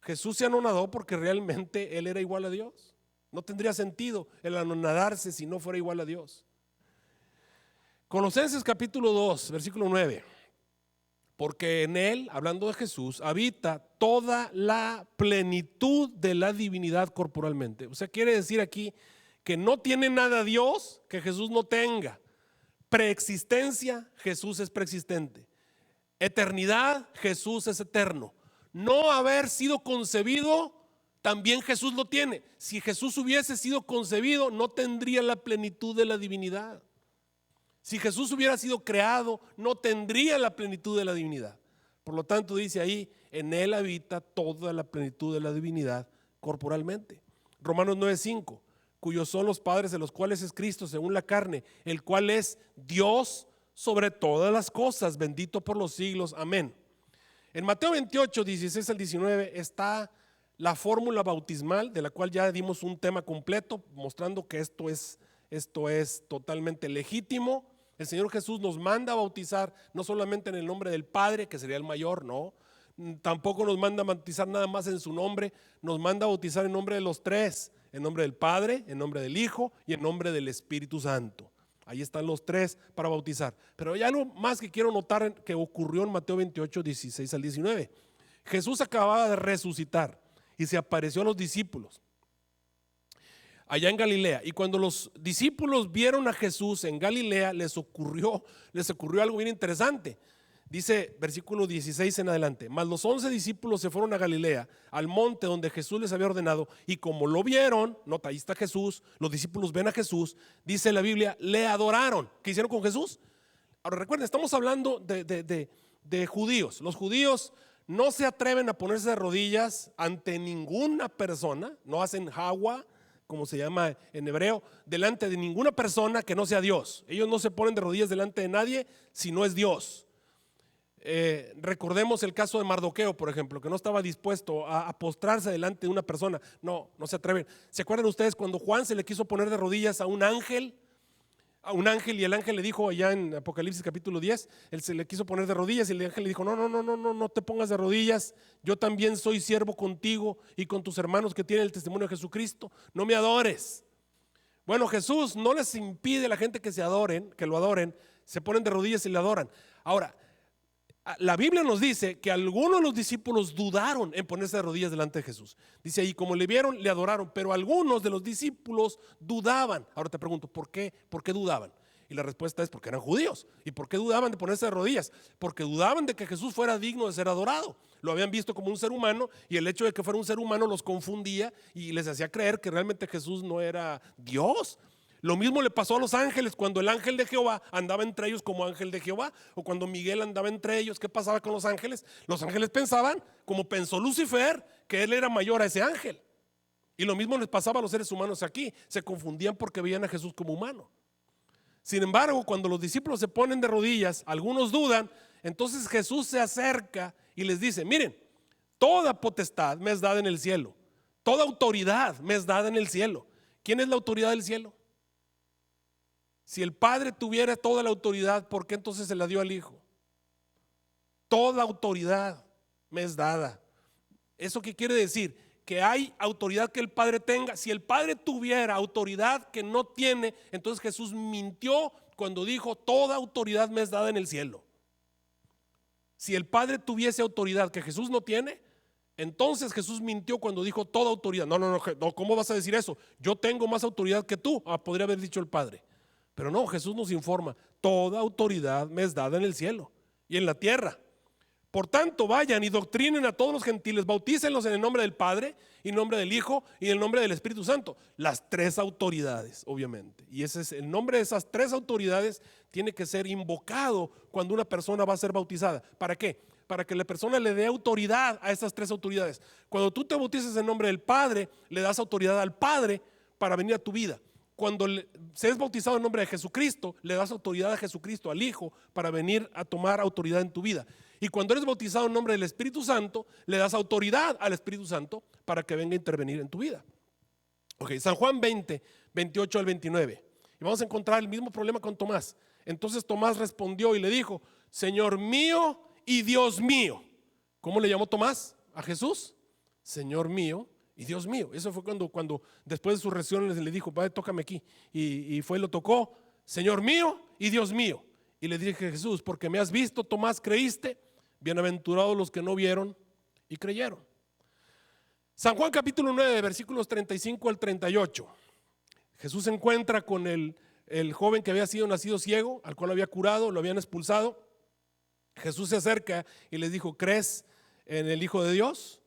Jesús se anonadó porque realmente Él era igual a Dios. No tendría sentido el anonadarse si no fuera igual a Dios. Colosenses capítulo 2, versículo 9. Porque en Él, hablando de Jesús, habita toda la plenitud de la divinidad corporalmente. O sea, quiere decir aquí que no tiene nada Dios que Jesús no tenga. Preexistencia, Jesús es preexistente. Eternidad, Jesús es eterno. No haber sido concebido, también Jesús lo tiene. Si Jesús hubiese sido concebido, no tendría la plenitud de la divinidad. Si Jesús hubiera sido creado, no tendría la plenitud de la divinidad. Por lo tanto, dice ahí: en Él habita toda la plenitud de la divinidad corporalmente. Romanos 9:5, cuyos son los padres, de los cuales es Cristo según la carne, el cual es Dios sobre todas las cosas, bendito por los siglos, amén. En Mateo 28, 16 al 19 está la fórmula bautismal, de la cual ya dimos un tema completo, mostrando que esto es totalmente legítimo. El Señor Jesús nos manda a bautizar no solamente en el nombre del Padre, que sería el mayor, no. Tampoco nos manda a bautizar nada más en su nombre, nos manda a bautizar en nombre de los tres: en nombre del Padre, en nombre del Hijo y en nombre del Espíritu Santo. Ahí están los tres para bautizar. Pero hay algo más que quiero notar que ocurrió en Mateo 28, 16 al 19. Jesús acababa de resucitar y se apareció a los discípulos allá en Galilea. Y cuando los discípulos vieron a Jesús en Galilea, les ocurrió algo bien interesante. Dice versículo 16 en adelante: mas los 11 discípulos se fueron a Galilea, al monte donde Jesús les había ordenado, y como lo vieron, nota, ahí está Jesús, los discípulos ven a Jesús, dice la Biblia, le adoraron. ¿Qué hicieron con Jesús? Ahora recuerden, estamos hablando de judíos. Los judíos no se atreven a ponerse de rodillas ante ninguna persona, no hacen hawa, como se llama en hebreo, delante de ninguna persona que no sea Dios. Ellos no se ponen de rodillas delante de nadie si no es Dios. recordemos el caso de Mardoqueo, por ejemplo, que no estaba dispuesto a postrarse delante de una persona. No se atreven. ¿Se acuerdan ustedes cuando Juan se le quiso poner de rodillas a un ángel? Y el ángel le dijo allá en Apocalipsis capítulo 10, él se le quiso poner de rodillas y el ángel le dijo, no te pongas de rodillas, yo también soy siervo contigo y con tus hermanos que tienen el testimonio de Jesucristo, no me adores. Bueno, Jesús no les impide a la gente que lo adoren, se ponen de rodillas y le adoran. Ahora, la Biblia nos dice que algunos de los discípulos dudaron en ponerse de rodillas delante de Jesús. Dice ahí, como le vieron, le adoraron, pero algunos de los discípulos dudaban. Ahora te pregunto, ¿por qué? ¿Por qué dudaban? Y la respuesta es porque eran judíos. ¿Y por qué dudaban de ponerse de rodillas? Porque dudaban de que Jesús fuera digno de ser adorado. Lo habían visto como un ser humano y el hecho de que fuera un ser humano los confundía y les hacía creer que realmente Jesús no era Dios. Lo mismo le pasó a los ángeles cuando el ángel de Jehová andaba entre ellos como ángel de Jehová, o cuando Miguel andaba entre ellos. ¿Qué pasaba con los ángeles? Los ángeles pensaban, como pensó Lucifer, que él era mayor a ese ángel. Y lo mismo les pasaba a los seres humanos aquí, se confundían porque veían a Jesús como humano. Sin embargo, cuando los discípulos se ponen de rodillas, algunos dudan, entonces Jesús se acerca y les dice, miren, toda potestad me es dada en el cielo, toda autoridad me es dada en el cielo. ¿Quién es la autoridad del cielo? Si el Padre tuviera toda la autoridad, ¿por qué entonces se la dio al Hijo? Toda autoridad me es dada. ¿Eso qué quiere decir? Que hay autoridad que el Padre tenga. Si el Padre tuviera autoridad que no tiene, entonces Jesús mintió cuando dijo, toda autoridad me es dada en el cielo. Si el Padre tuviese autoridad que Jesús no tiene, entonces Jesús mintió cuando dijo toda autoridad. No, ¿cómo vas a decir eso? Yo tengo más autoridad que tú, podría haber dicho el Padre. Pero no, Jesús nos informa, toda autoridad me es dada en el cielo y en la tierra. Por tanto, vayan y doctrinen a todos los gentiles, bautícenlos en el nombre del Padre, y en el nombre del Hijo y en el nombre del Espíritu Santo. Las tres autoridades, obviamente. Y ese es el nombre de esas tres autoridades, tiene que ser invocado cuando una persona va a ser bautizada. ¿Para qué? Para que la persona le dé autoridad a esas tres autoridades. Cuando tú te bautizas en nombre del Padre, le das autoridad al Padre para venir a tu vida. Cuando seas bautizado en nombre de Jesucristo, le das autoridad a Jesucristo, al Hijo, para venir a tomar autoridad en tu vida. Y cuando eres bautizado en nombre del Espíritu Santo, le das autoridad al Espíritu Santo para que venga a intervenir en tu vida. Ok, San Juan 20, 28 al 29. Y vamos a encontrar el mismo problema con Tomás. Entonces Tomás respondió y le dijo, Señor mío y Dios mío. ¿Cómo le llamó Tomás a Jesús? Señor mío y Dios mío. Eso fue cuando después de su resurrección le dijo, Padre, tócame aquí. Y fue y lo tocó, Señor mío y Dios mío. Y le dije a Jesús, porque me has visto, Tomás, creíste. Bienaventurados los que no vieron y creyeron. San Juan capítulo 9, versículos 35 al 38. Jesús se encuentra con el joven que había sido nacido ciego, al cual había curado, lo habían expulsado. Jesús se acerca y les dijo, ¿crees en el Hijo de Dios?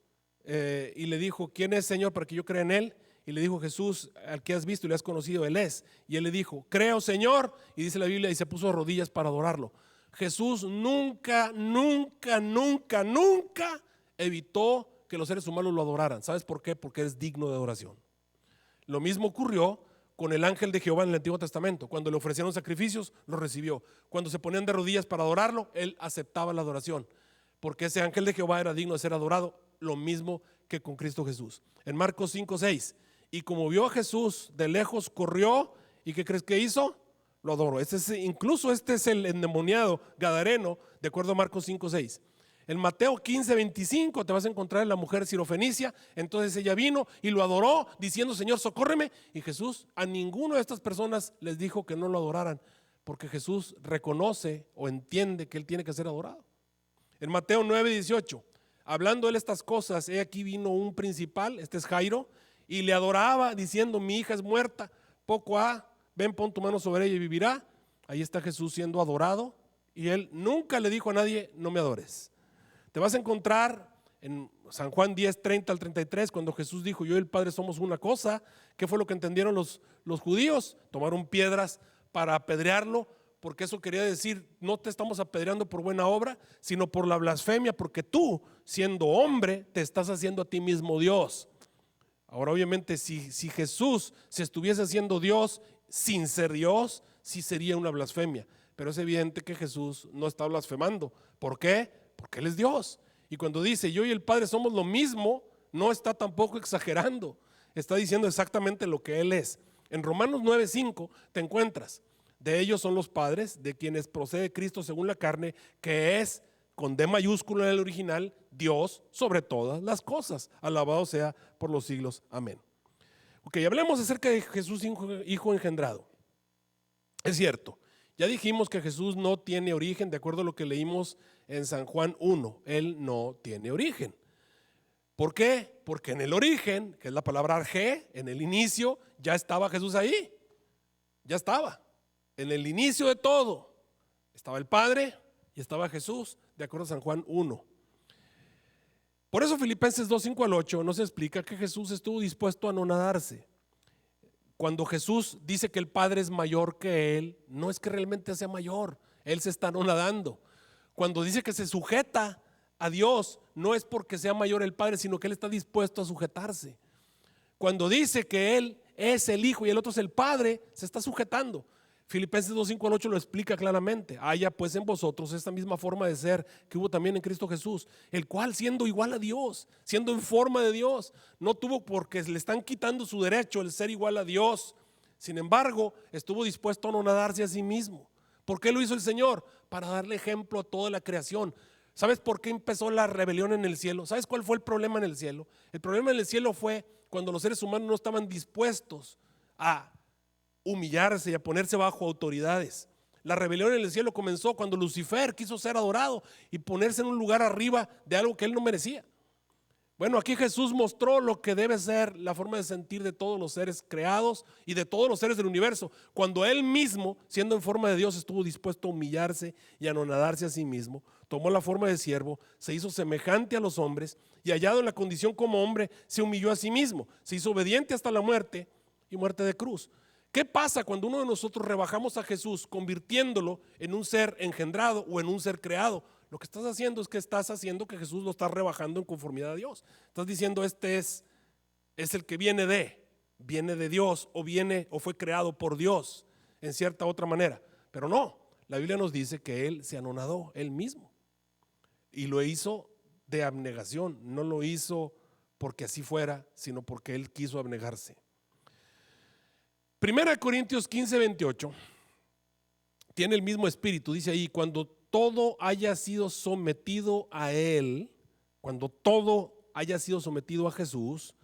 Y le dijo, ¿quién es, Señor, para que yo crea en él? Y le dijo Jesús, al que has visto y le has conocido, él es. Y él le dijo, creo, Señor. Y dice la Biblia, y se puso de rodillas para adorarlo. Jesús nunca evitó que los seres humanos lo adoraran. ¿Sabes por qué? Porque es digno de adoración. Lo mismo ocurrió con el ángel de Jehová en el Antiguo Testamento. Cuando le ofrecieron sacrificios, lo recibió. Cuando se ponían de rodillas para adorarlo, él aceptaba la adoración, porque ese ángel de Jehová era digno de ser adorado. Lo mismo que con Cristo Jesús. En Marcos 5, 6, y como vio a Jesús de lejos, corrió, ¿y qué crees que hizo? Lo adoró. Incluso este es el endemoniado gadareno, de acuerdo a Marcos 5, 6. En Mateo 15, 25 te vas a encontrar en la mujer sirofenicia. Entonces ella vino y lo adoró diciendo, Señor, socórreme. Y Jesús a ninguna de estas personas les dijo que no lo adoraran, porque Jesús reconoce o entiende que él tiene que ser adorado. En Mateo 9, 18, hablando él estas cosas, he aquí vino un principal, este es Jairo, y le adoraba diciendo, mi hija es muerta, poco ha, ven, pon tu mano sobre ella y vivirá. Ahí está Jesús siendo adorado, y él nunca le dijo a nadie, no me adores. Te vas a encontrar en San Juan 10, 30 al 33, cuando Jesús dijo, yo y el Padre somos una cosa. ¿Qué fue lo que entendieron los judíos? Tomaron piedras para apedrearlo, porque eso quería decir, no te estamos apedreando por buena obra, sino por la blasfemia, porque tú, siendo hombre, te estás haciendo a ti mismo Dios. Ahora, obviamente, si Jesús se estuviese haciendo Dios sin ser Dios, sí sería una blasfemia. pero es evidente que Jesús no está blasfemando. ¿Por qué? Porque Él es Dios. Y cuando dice yo y el Padre somos lo mismo, no está tampoco exagerando. Está diciendo exactamente lo que Él es. En Romanos 9:5 te encuentras: de ellos son los padres, de quienes procede Cristo según la carne, que es, con D mayúscula en el original, Dios sobre todas las cosas. Alabado sea por los siglos. Amén. Ok, hablemos acerca de Jesús, hijo engendrado. Es cierto, ya dijimos que Jesús no tiene origen, de acuerdo a lo que leímos en San Juan 1. Él no tiene origen. ¿Por qué? Porque en el origen, que es la palabra arge, en el inicio, ya estaba Jesús ahí. Ya estaba. En el inicio de todo estaba el Padre y estaba Jesús, de acuerdo a San Juan 1. Por eso Filipenses 2:5-8 nos explica que Jesús estuvo dispuesto a anonadarse. Cuando Jesús dice que el Padre es mayor que Él, no es que realmente sea mayor, Él se está anonadando. Cuando dice que se sujeta a Dios, no es porque sea mayor el Padre, sino que Él está dispuesto a sujetarse. Cuando dice que Él es el Hijo y el otro es el Padre, se está sujetando. Filipenses 2:5-8 lo explica claramente. Haya pues en vosotros esta misma forma de ser que hubo también en Cristo Jesús, el cual, siendo igual a Dios, siendo en forma de Dios, no tuvo, porque le están quitando su derecho el ser igual a Dios. Sin embargo, estuvo dispuesto a anonadarse a sí mismo. ¿Por qué lo hizo el Señor? Para darle ejemplo a toda la creación. ¿Sabes por qué empezó la rebelión en el cielo? ¿Sabes cuál fue el problema en el cielo? El problema en el cielo fue cuando los seres humanos no estaban dispuestos a humillarse y a ponerse bajo autoridades. La rebelión en el cielo comenzó cuando Lucifer quiso ser adorado y ponerse en un lugar arriba de algo que él no merecía. Bueno, aquí Jesús mostró lo que debe ser la forma de sentir de todos los seres creados y de todos los seres del universo, cuando Él mismo, siendo en forma de Dios, estuvo dispuesto a humillarse y a anonadarse a sí mismo. Tomó la forma de siervo, se hizo semejante a los hombres y, hallado en la condición como hombre, se humilló a sí mismo, se hizo obediente hasta la muerte y muerte de cruz. ¿Qué pasa cuando uno de nosotros rebajamos a Jesús convirtiéndolo en un ser engendrado o en un ser creado? Lo que estás haciendo es que estás haciendo que Jesús lo estás rebajando en conformidad a Dios. Estás diciendo este es el que viene de Dios, o viene o fue creado por Dios en cierta otra manera. Pero no, la Biblia nos dice que Él se anonadó Él mismo y lo hizo de abnegación. No lo hizo porque así fuera, sino porque Él quiso abnegarse. 1 Corintios 15:28 tiene el mismo espíritu. Dice ahí: cuando todo haya sido sometido a Él, cuando todo haya sido sometido a Jesús,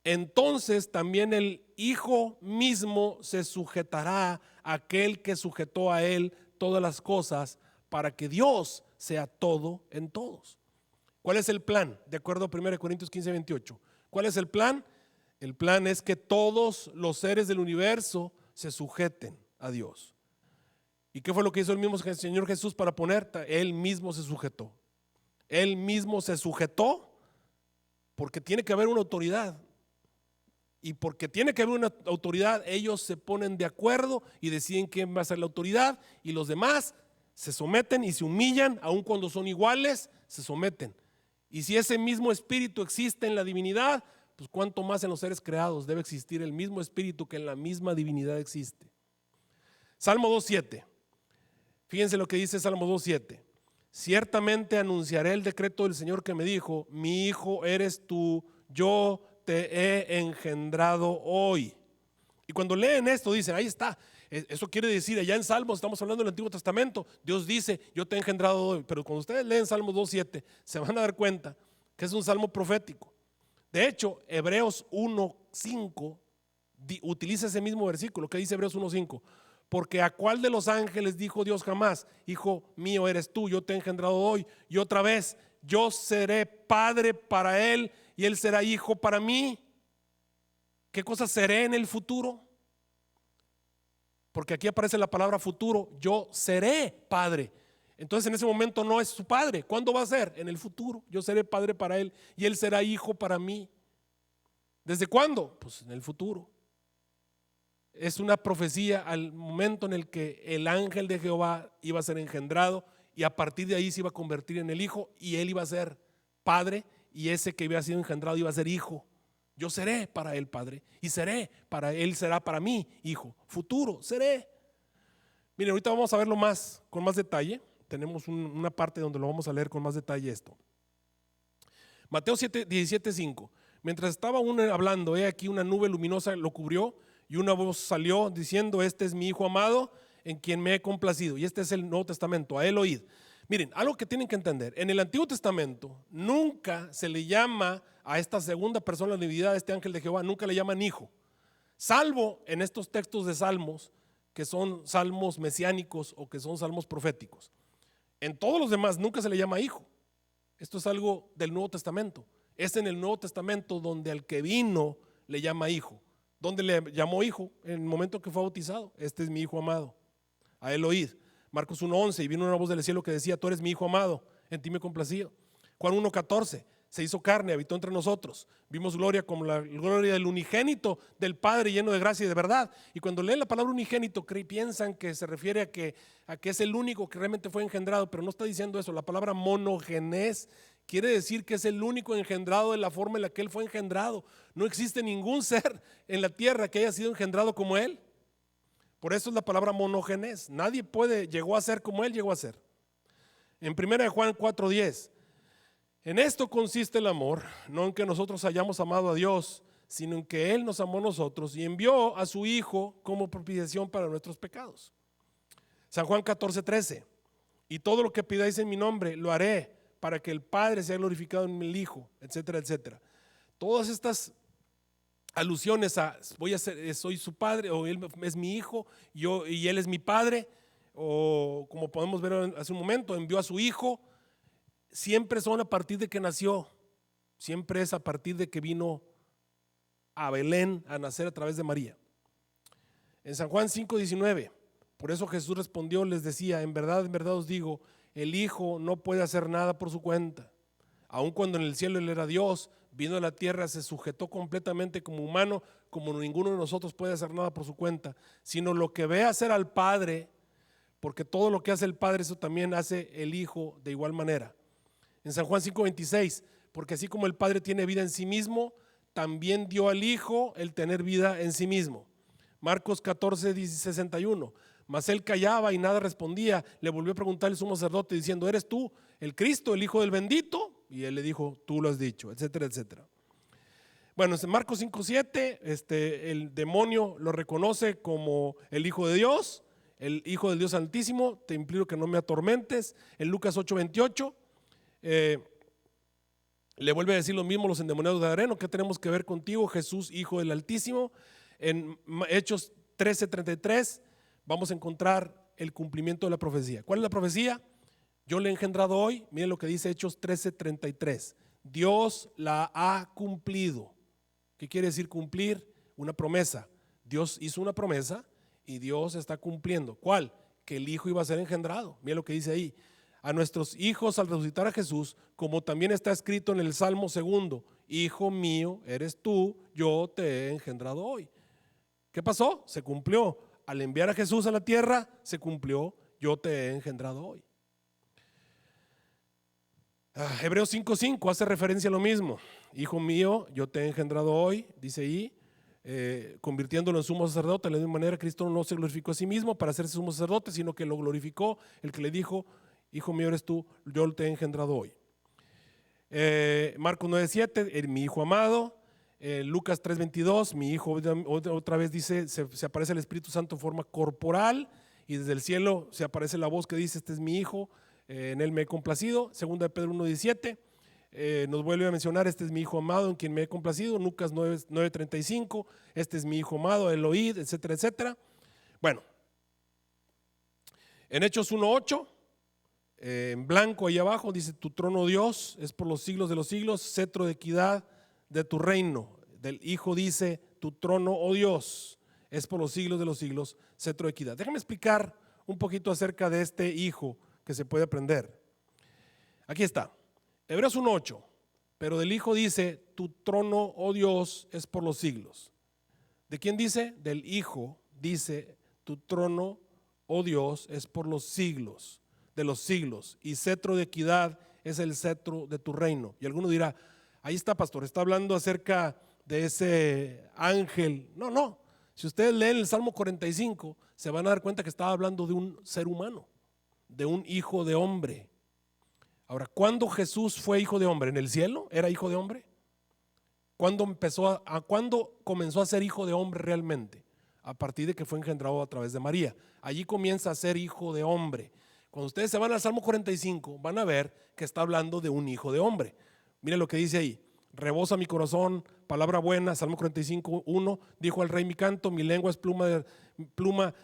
entonces también el Hijo mismo se sujetará a aquel que sujetó a Él todas las cosas, para que Dios sea todo en todos. ¿Cuál es el plan? De acuerdo a 1 Corintios 15:28. ¿Cuál es el plan? El plan es que todos los seres del universo se sujeten a Dios. ¿Y qué fue lo que hizo el mismo Señor Jesús para poner? Él mismo se sujetó. Él mismo se sujetó porque tiene que haber una autoridad. Y porque tiene que haber una autoridad, ellos se ponen de acuerdo y deciden quién va a ser la autoridad, y los demás se someten y se humillan, aun cuando son iguales, se someten. Y si ese mismo espíritu existe en la divinidad, pues cuánto más en los seres creados debe existir el mismo espíritu que en la misma divinidad existe. Salmo 2:7. Fíjense lo que dice Salmo 2:7. Ciertamente anunciaré el decreto del Señor que me dijo: mi hijo eres tú, yo te he engendrado hoy. Y cuando leen esto dicen: ahí está. Eso quiere decir, allá en Salmos, estamos hablando del Antiguo Testamento, Dios dice: yo te he engendrado hoy. Pero cuando ustedes leen Salmo 2:7 se van a dar cuenta que es un salmo profético. De hecho, Hebreos 1:5 utiliza ese mismo versículo. ¿Qué dice Hebreos 1:5? Porque a cuál de los ángeles dijo Dios jamás: hijo mío eres tú, yo te he engendrado hoy. Y otra vez: yo seré padre para él y él será hijo para mí. ¿Qué cosa seré en el futuro? Porque aquí aparece la palabra futuro. Yo seré padre. Entonces en ese momento no es su padre. ¿Cuándo va a ser? En el futuro. Yo seré padre para él y él será hijo para mí. ¿Desde cuándo? Pues en el futuro. Es una profecía al momento en el que el ángel de Jehová iba a ser engendrado, y a partir de ahí se iba a convertir en el hijo, y él iba a ser padre, y ese que había sido engendrado iba a ser hijo. Yo seré para él padre, y seré para él, será para mí hijo. Futuro, seré. Miren, ahorita vamos a verlo más, con más detalle. Tenemos una parte donde lo vamos a leer con más detalle esto. Mateo 17:5. Mientras estaba aún hablando, he aquí una nube luminosa lo cubrió y una voz salió diciendo: este es mi Hijo amado, en quien me he complacido. Y este es el Nuevo Testamento, a él oíd. Miren, algo que tienen que entender: en el Antiguo Testamento nunca se le llama a esta segunda persona de la divinidad, a este ángel de Jehová, nunca le llaman hijo, salvo en estos textos de salmos que son salmos mesiánicos o que son salmos proféticos. En todos los demás nunca se le llama hijo. Esto es algo del Nuevo Testamento. Es en el Nuevo Testamento donde al que vino le llama hijo. ¿Dónde le llamó hijo? En el momento que fue bautizado. Este es mi Hijo amado, a él oíd. Marcos 1:11, y vino una voz del cielo que decía: tú eres mi Hijo amado, en ti me he complacido. Juan 1:14, se hizo carne, habitó entre nosotros. Vimos gloria como la gloria del unigénito del Padre, lleno de gracia y de verdad. Y cuando leen la palabra unigénito, piensan que se refiere a que es el único que realmente fue engendrado, pero no está diciendo eso. La palabra monogenes quiere decir que es el único engendrado de la forma en la que él fue engendrado. No existe ningún ser en la tierra que haya sido engendrado como él. Por eso es la palabra monogenes. Nadie llegó a ser como él llegó a ser. En 1 Juan 4:10, en esto consiste el amor, no en que nosotros hayamos amado a Dios, sino en que Él nos amó a nosotros y envió a su Hijo como propiciación para nuestros pecados. San Juan 14:13, y todo lo que pidáis en mi nombre lo haré, para que el Padre sea glorificado en el Hijo, etcétera, etcétera. Todas estas alusiones a soy su padre, o él es mi hijo, y él es mi padre, o como podemos ver hace un momento, envió a su Hijo, siempre son a partir de que nació, siempre es a partir de que vino a Belén a nacer a través de María. En San Juan 5:19, por eso Jesús respondió, les decía: en verdad os digo, el Hijo no puede hacer nada por su cuenta. Aun cuando en el cielo él era Dios, vino a la tierra, se sujetó completamente como humano, como ninguno de nosotros puede hacer nada por su cuenta, sino lo que ve hacer al Padre, porque todo lo que hace el Padre, eso también hace el Hijo de igual manera. En San Juan 5:26, porque así como el Padre tiene vida en sí mismo, también dio al Hijo el tener vida en sí mismo. Marcos 14:61, mas él callaba y nada respondía. Le volvió a preguntar el sumo sacerdote diciendo: ¿eres tú el Cristo, el Hijo del bendito? Y él le dijo: tú lo has dicho, etcétera, etcétera. Bueno, en Marcos 5:7, el demonio lo reconoce como el Hijo de Dios, el Hijo del Dios Altísimo. Te imploro que no me atormentes. En Lucas 8:28, le vuelve a decir lo mismo los endemoniados de Gadareno: ¿qué tenemos que ver contigo, Jesús, Hijo del Altísimo? En Hechos 13:33 vamos a encontrar el cumplimiento de la profecía. ¿Cuál es la profecía? Yo le he engendrado hoy. Miren lo que dice Hechos 13:33. Dios la ha cumplido. ¿Qué quiere decir cumplir? Una promesa. Dios hizo una promesa y Dios está cumpliendo. ¿Cuál? Que el Hijo iba a ser engendrado. Miren lo que dice ahí: a nuestros hijos al resucitar a Jesús, como también está escrito en el Salmo 2: Hijo mío eres tú, yo te he engendrado hoy. ¿Qué pasó? Se cumplió. Al enviar a Jesús a la tierra, se cumplió: yo te he engendrado hoy. Hebreos 5:5 hace referencia a lo mismo: Hijo mío, yo te he engendrado hoy, dice ahí, convirtiéndolo en sumo sacerdote. De la misma manera, Cristo no se glorificó a sí mismo para hacerse sumo sacerdote, sino que lo glorificó el que le dijo: Hijo mío eres tú, yo te he engendrado hoy. Marcos 9:7, mi Hijo amado. Lucas 3:22, mi Hijo, otra vez dice, se aparece el Espíritu Santo en forma corporal, y desde el cielo se aparece la voz que dice: este es mi Hijo, en él me he complacido. Segunda de Pedro 1:17, nos vuelve a mencionar: este es mi Hijo amado, en quien me he complacido. Lucas 9:35, este es mi Hijo amado, el oíd, etcétera, etcétera. Bueno, en Hechos 1:8, en blanco ahí abajo dice: tu trono, Dios, es por los siglos de los siglos, cetro de equidad de tu reino. Del Hijo dice: tu trono, oh Dios, es por los siglos de los siglos, cetro de equidad. Déjame explicar un poquito acerca de este Hijo que se puede aprender. Aquí está, Hebreos 1:8, pero del Hijo dice: tu trono, oh Dios, es por los siglos. ¿De quién dice? Del Hijo dice: tu trono, oh Dios, es por los siglos de los siglos, y cetro de equidad es el cetro de tu reino. Y alguno dirá: ahí está, pastor, está hablando acerca de ese ángel. No, si ustedes leen el Salmo 45, se van a dar cuenta que estaba hablando de un ser humano, de un hijo de hombre. Ahora, ¿cuándo Jesús fue hijo de hombre? ¿En el cielo era hijo de hombre? ¿Cuándo comenzó a ser hijo de hombre realmente? A partir de que fue engendrado a través de María. Allí comienza a ser hijo de hombre. Cuando ustedes se van al Salmo 45, van a ver que está hablando de un hijo de hombre. Miren lo que dice ahí: rebosa mi corazón, palabra buena. Salmo 45, 1, dijo al rey mi canto, mi lengua es pluma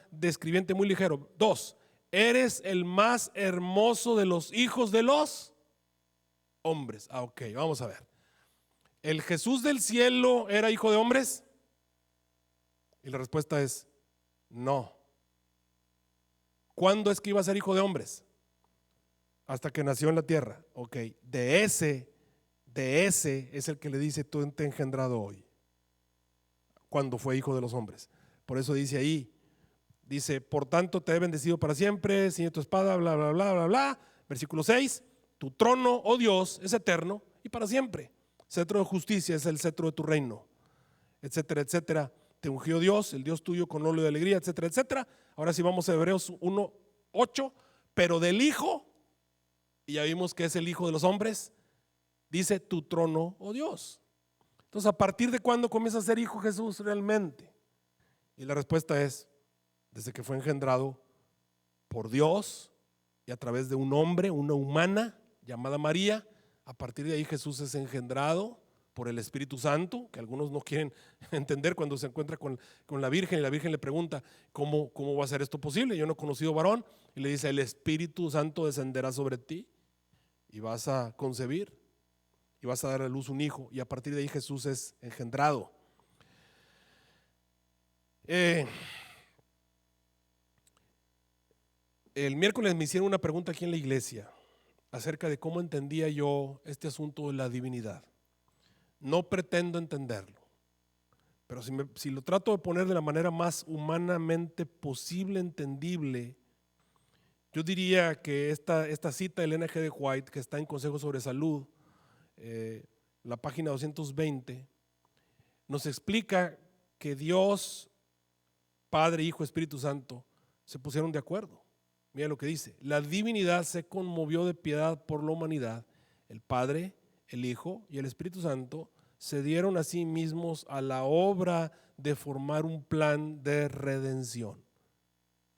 de escribiente muy ligero. 2, eres el más hermoso de los hijos de los hombres. Ok, vamos a ver. ¿El Jesús del cielo era hijo de hombres? Y la respuesta es no. ¿Cuándo es que iba a ser hijo de hombres? Hasta que nació en la tierra. Ok, de ese es el que le dice: tú te he engendrado hoy. Cuando fue hijo de los hombres. Por eso dice ahí, dice: por tanto te he bendecido para siempre, ciñe tu espada, bla, bla, bla, bla, bla. Versículo 6, tu trono, oh Dios, es eterno y para siempre. Cetro de justicia es el cetro de tu reino, etcétera, etcétera. Te ungió Dios, el Dios tuyo, con óleo de alegría, etcétera, etcétera. Ahora sí vamos a Hebreos 1:8, pero del Hijo, y ya vimos que es el Hijo de los hombres, dice: tu trono, oh Dios. Entonces, ¿a partir de cuándo comienza a ser hijo Jesús realmente? Y la respuesta es: desde que fue engendrado por Dios y a través de un hombre, una humana llamada María. A partir de ahí Jesús es engendrado por el Espíritu Santo, que algunos no quieren entender cuando se encuentra con la Virgen, y la Virgen le pregunta: ¿cómo va a ser esto posible? Yo no he conocido varón. Y le dice: el Espíritu Santo descenderá sobre ti y vas a concebir y vas a dar a luz un hijo. Y a partir de ahí Jesús es engendrado. El miércoles me hicieron una pregunta aquí en la iglesia acerca de cómo entendía yo este asunto de la divinidad. No pretendo entenderlo, pero si lo trato de poner de la manera más humanamente posible, entendible, yo diría que esta cita del N. G. de White, que está en Consejos sobre Salud, la página 220, nos explica que Dios, Padre, Hijo, Espíritu Santo, se pusieron de acuerdo. Mira lo que dice: la divinidad se conmovió de piedad por la humanidad. El Padre, el Hijo y el Espíritu Santo se dieron a sí mismos a la obra de formar un plan de redención.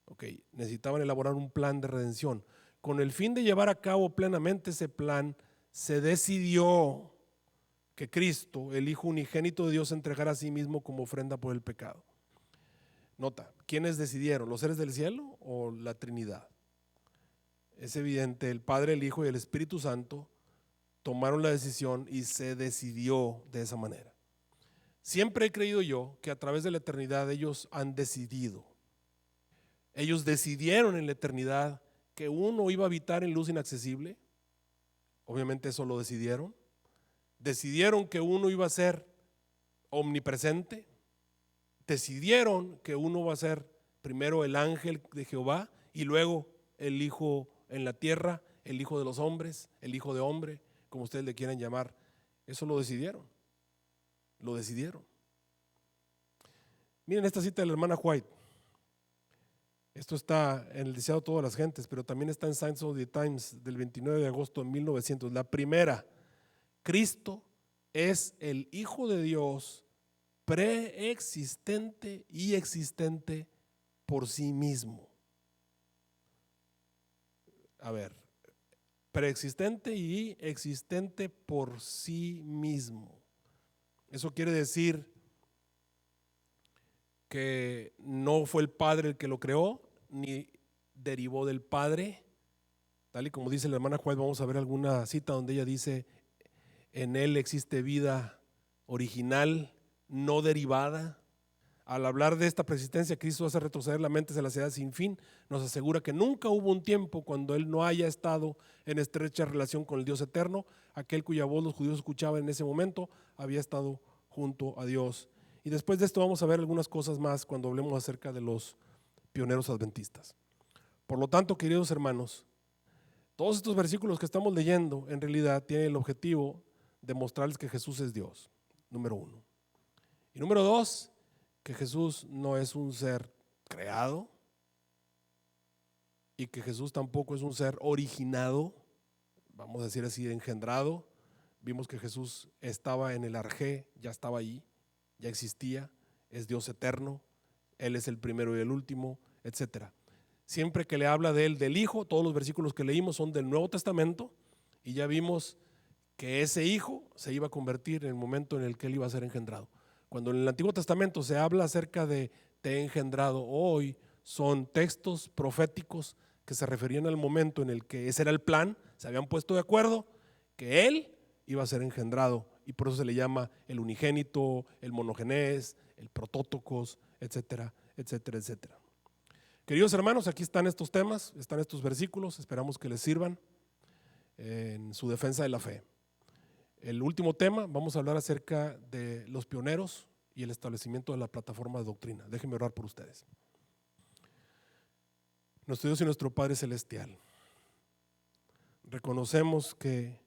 Ok, necesitaban elaborar un plan de redención. Con el fin de llevar a cabo plenamente ese plan, se decidió que Cristo, el Hijo unigénito de Dios, se entregara a sí mismo como ofrenda por el pecado. Nota, ¿quiénes decidieron? ¿Los seres del cielo o la Trinidad? Es evidente, el Padre, el Hijo y el Espíritu Santo tomaron la decisión y se decidió de esa manera. Siempre he creído yo que a través de la eternidad ellos han decidido. Ellos decidieron en la eternidad que uno iba a habitar en luz inaccesible. Obviamente eso lo decidieron. Decidieron que uno iba a ser omnipresente. Decidieron que uno va a ser primero el ángel de Jehová y luego el Hijo en la tierra, el Hijo de los hombres, el Hijo de hombre, como ustedes le quieran llamar. Eso lo decidieron. Lo decidieron. Miren esta cita de la hermana White. Esto está en el Deseado de todas las gentes, pero también está en Signs of the Times del 29 de agosto de 1900. La primera: Cristo es el Hijo de Dios preexistente y existente por sí mismo. A ver, preexistente y existente por sí mismo. Eso quiere decir que no fue el Padre el que lo creó, ni derivó del Padre. Tal y como dice la hermana White, vamos a ver alguna cita donde ella dice: en él existe vida original, no derivada. Al hablar de esta preexistencia, Cristo hace retroceder la mente hacia la ciudad sin fin. Nos asegura que nunca hubo un tiempo cuando Él no haya estado en estrecha relación con el Dios eterno. Aquel cuya voz los judíos escuchaban en ese momento había estado junto a Dios. Y después de esto vamos a ver algunas cosas más cuando hablemos acerca de los pioneros adventistas. Por lo tanto, queridos hermanos, todos estos versículos que estamos leyendo en realidad tienen el objetivo de mostrarles que Jesús es Dios, número uno. Y número dos, que Jesús no es un ser creado, y que Jesús tampoco es un ser originado, vamos a decir así, engendrado. Vimos que Jesús estaba en el arjé, ya estaba ahí, ya existía, es Dios eterno, Él es el primero y el último, etcétera. Siempre que le habla de Él, del Hijo, todos los versículos que leímos son del Nuevo Testamento, y ya vimos que ese Hijo se iba a convertir en el momento en el que Él iba a ser engendrado. Cuando en el Antiguo Testamento se habla acerca de te he engendrado hoy, son textos proféticos que se referían al momento en el que ese era el plan, se habían puesto de acuerdo que Él iba a ser engendrado, y por eso se le llama el unigénito, el monogenés, el protótocos, etcétera, etcétera, etcétera. Queridos hermanos, aquí están estos temas, están estos versículos, esperamos que les sirvan en su defensa de la fe. El último tema, vamos a hablar acerca de los pioneros y el establecimiento de la plataforma de doctrina. Déjenme orar por ustedes. Nuestro Dios y nuestro Padre Celestial, reconocemos que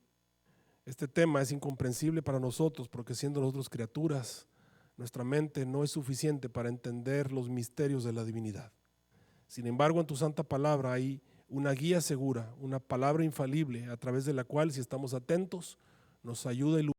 este tema es incomprensible para nosotros porque siendo nosotros criaturas, nuestra mente no es suficiente para entender los misterios de la divinidad. Sin embargo, en tu santa palabra hay una guía segura, una palabra infalible a través de la cual, si estamos atentos, nos ayuda a iluminar